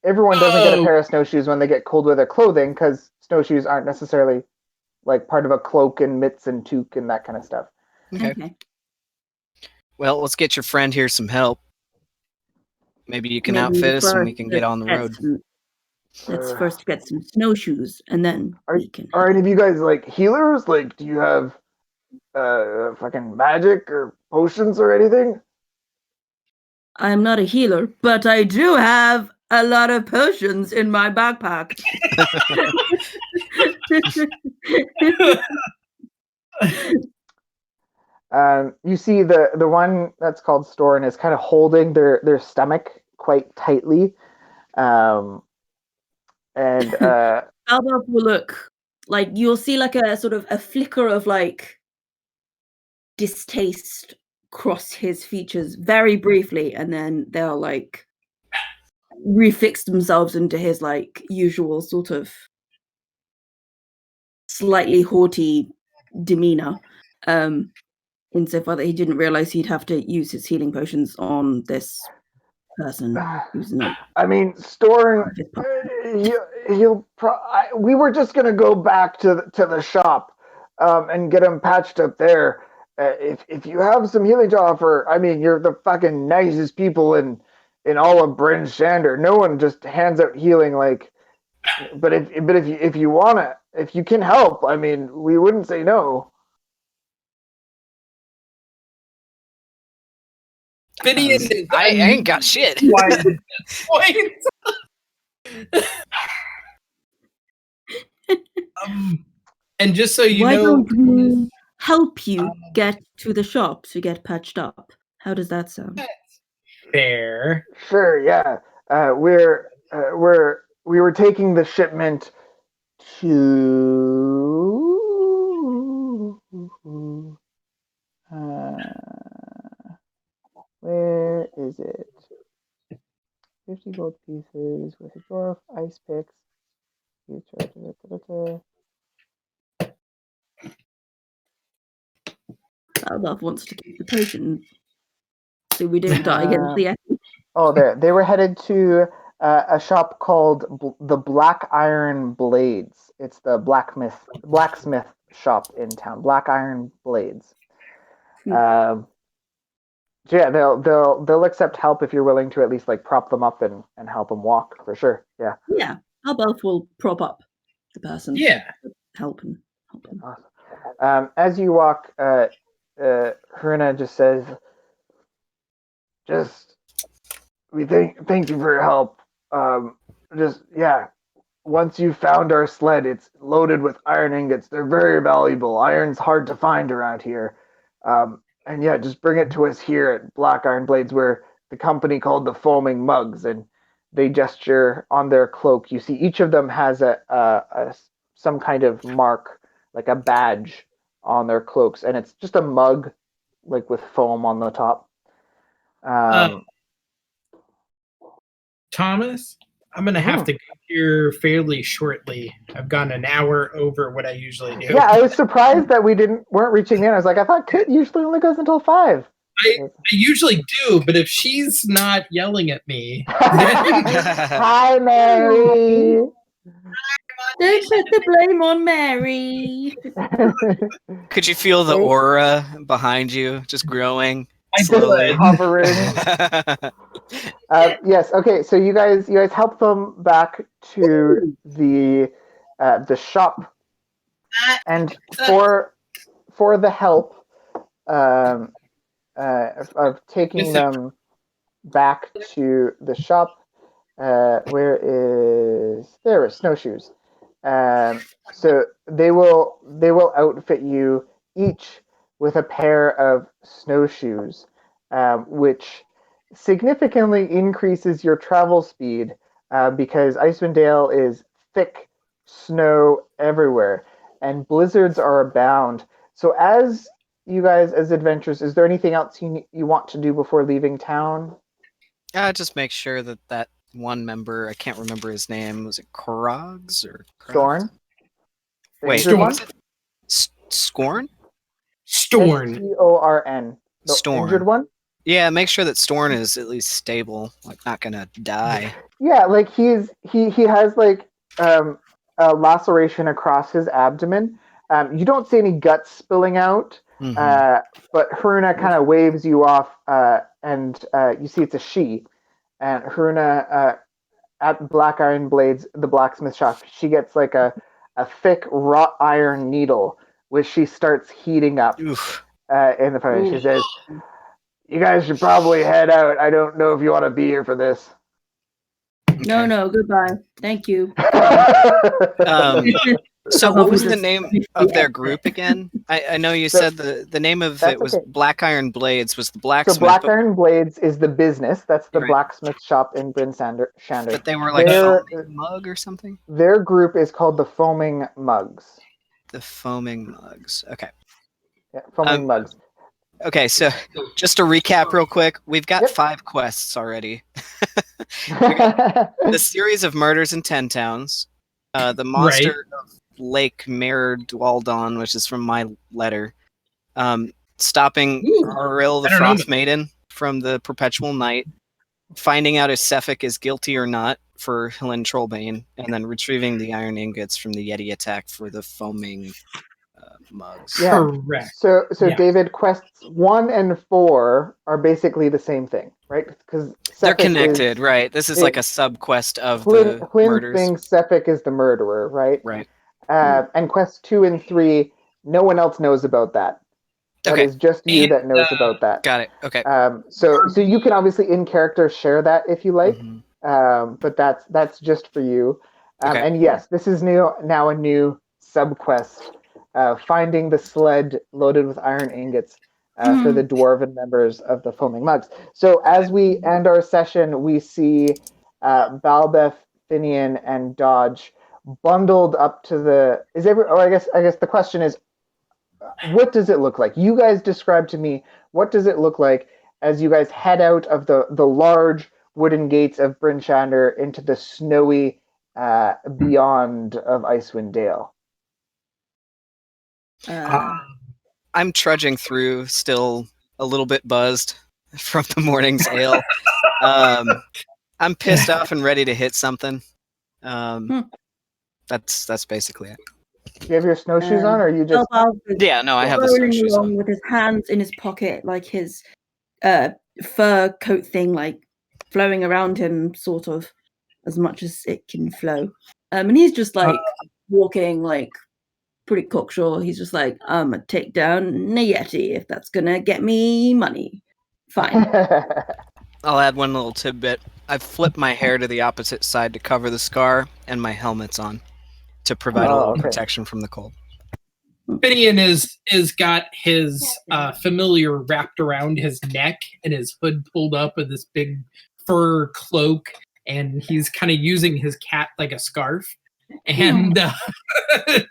Everyone doesn't get a pair of snowshoes when they get cold weather clothing because snowshoes aren't necessarily like part of a cloak and mitts and toque and that kind of stuff. Okay. Well, let's get your friend here some help. Maybe you can outfit us and we can get on the road. Let's first get some snowshoes, and then we can. Are any of you guys like healers? Like, do you have fucking magic or potions or anything? I'm not a healer, but I do have a lot of potions in my backpack. You see the one that's called Storin is kind of holding their stomach quite tightly, and Albert will look like you'll see like a sort of a flicker of like distaste cross his features very briefly, and then they'll like refix themselves into his like usual sort of slightly haughty demeanor. Insofar that he didn't realize he'd have to use his healing potions on this person who's not. I mean, Storn, we were just gonna go back to the shop, and get him patched up there. If you have some healing to offer, I mean, you're the fucking nicest people in all of Bryn Shander. No one just hands out healing like. But if you wanna, if you can help, I mean, we wouldn't say no. Finian is I ain't got shit. wise at this point. And just so you Why know, don't we help you get to the shop to get patched up? How does that sound? fair. Sure, yeah. We were taking the shipment to where is it? 50 gold pieces with a dwarf, ice picks. Albaf wants to keep the potion so we don't die against the enemy. Oh, there. They were headed to a shop called the Black Iron Blades. It's the blacksmith shop in town. Black Iron Blades. So yeah, they'll accept help if you're willing to at least like prop them up and help them walk for sure. Yeah. Yeah, Albaf will prop up the person. Yeah. Help him. Awesome. As you walk, Haruna just says, we thank you for your help. Once you found our sled, it's loaded with iron ingots. They're very valuable. Iron's hard to find around here. And yeah, just bring it to us here at Black Iron Blades. We're the company called the Foaming Mugs, and they gesture on their cloak. You see each of them has some kind of mark, like a badge on their cloaks, and it's just a mug, like with foam on the top. Thomas, I'm going to have to go here fairly shortly. I've gone an hour over what I usually do. Yeah, I was surprised that weren't reaching the end. I was like, I thought Kit usually only goes until 5. I usually do, but if she's not yelling at me... Hi, Mary! Don't put the blame on Mary. Could you feel the aura behind you just growing? I slowly? Hovering. Yes. Okay. So you guys help them back to the shop, and for the help of taking them back to the shop. There are snowshoes. So they will outfit you each with a pair of snowshoes, which significantly increases your travel speed because Icewind Dale is thick snow everywhere and blizzards are abound. So as you guys, as adventurers, is there anything else you want to do before leaving town? Just make sure that one member, I can't remember his name, was it Krogs or Storn? Wait, Storn. Scorn? Storn. Storn. The Storn. injured one? Yeah, make sure that Storn is at least stable, like not gonna die. Yeah, like he has like a laceration across his abdomen. You don't see any guts spilling out, but Haruna kind of waves you off, and you see it's a she. And Haruna at Black Iron Blades, the blacksmith shop, she gets like a thick wrought iron needle, which she starts heating up in the fire. She says, "You guys should probably head out. I don't know if you want to be here for this." Okay. No, goodbye. Thank you. So what was the name of their group again? I know you said the name of it was Black Iron Blades. Was the blacksmith? So Black Iron Blades is the business. That's the blacksmith shop in Bryn Shander. But they were like a mug or something? Their group is called the Foaming Mugs. The Foaming Mugs. Okay. Yeah, Foaming Mugs. Okay, so just to recap real quick, we've got 5 quests already. The series of murders in 10 towns, the monster of Lake Mare Dwaldon, which is from my letter, stopping Aril the Frost Maiden from the Perpetual Night, finding out if Sefik is guilty or not for Helen Trollbane, and then retrieving the iron ingots from the Yeti attack for the foaming mugs. Yeah. Correct. So Yeah. David, quests 1 and 4 are basically the same thing, right? Because They're connected, right? This is like a sub quest of the Flynn murders. thinks Sefik is the murderer, right? Right. And quests 2 and 3, no one else knows about that. That is just you that knows about that. Got it. Okay. So you can obviously in character share that if you like, but that's just for you. Okay. And yes, this is now a new subquest, finding the sled loaded with iron ingots for the dwarven members of the Foaming Mugs. So as we end our session, we see Balbeth, Finian, and Dodge bundled up to the. I guess the question is, what does it look like? You guys describe to me, what does it look like as you guys head out of the large wooden gates of Bryn Shander into the snowy beyond of Icewind Dale? I'm trudging through, still a little bit buzzed from the morning's ale. I'm pissed off and ready to hit something. That's basically it. Do you have your snowshoes on, or are you just? Yeah, no, I have the snowshoes on. With his hands in his pocket, like his fur coat thing, like flowing around him, sort of as much as it can flow. And he's just like walking, like pretty cocksure. He's just like, I'm gonna take down a Yeti if that's gonna get me money. Fine. I'll add one little tidbit. I've flipped my hair to the opposite side to cover the scar, and my helmet's on to provide a little protection from the cold. Finian is got his familiar wrapped around his neck and his hood pulled up with this big fur cloak, and he's kind of using his cat like a scarf and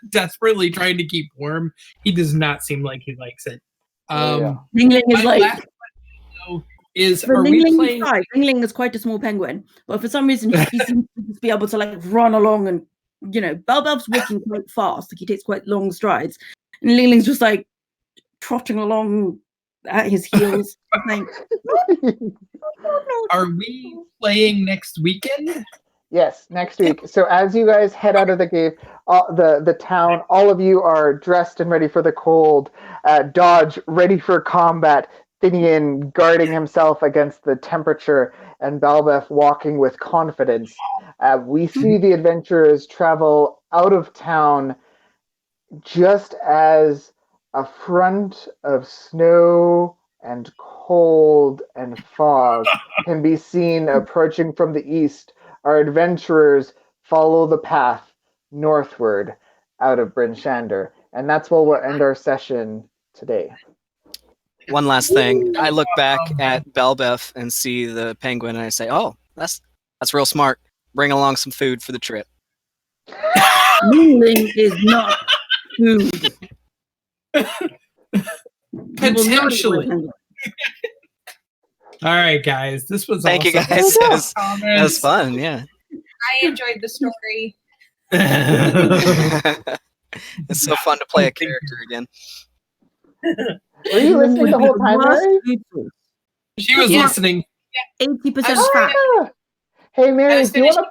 desperately trying to keep warm. He does not seem like he likes it. Ringling is like... Ringling is quite a small penguin, but for some reason he seems to just be able to like run along, and Belbel's walking quite fast, like he takes quite long strides, and Lingling's just like trotting along at his heels. Like, Are we playing next weekend? Yes, next week. So as you guys head out of the gate, the town, all of you are dressed and ready for the cold. Dodge ready for combat. Finian guarding himself against the temperature, and Balbeth walking with confidence. We see the adventurers travel out of town just as a front of snow and cold and fog can be seen approaching from the east. Our adventurers follow the path northward out of Bryn Shander. And that's where we'll end our session today. One last thing. I look back at Belbeth and see the penguin, and I say, "Oh, that's real smart. Bring along some food for the trip." Mingling is not food. Potentially. All right, guys. This was Thank awesome. you, guys. That was fun. Yeah. I enjoyed the story. It's so fun to play a character again. Were you listening the whole time, Mary? She was listening. 80% fat. Hey, Mary, do you want to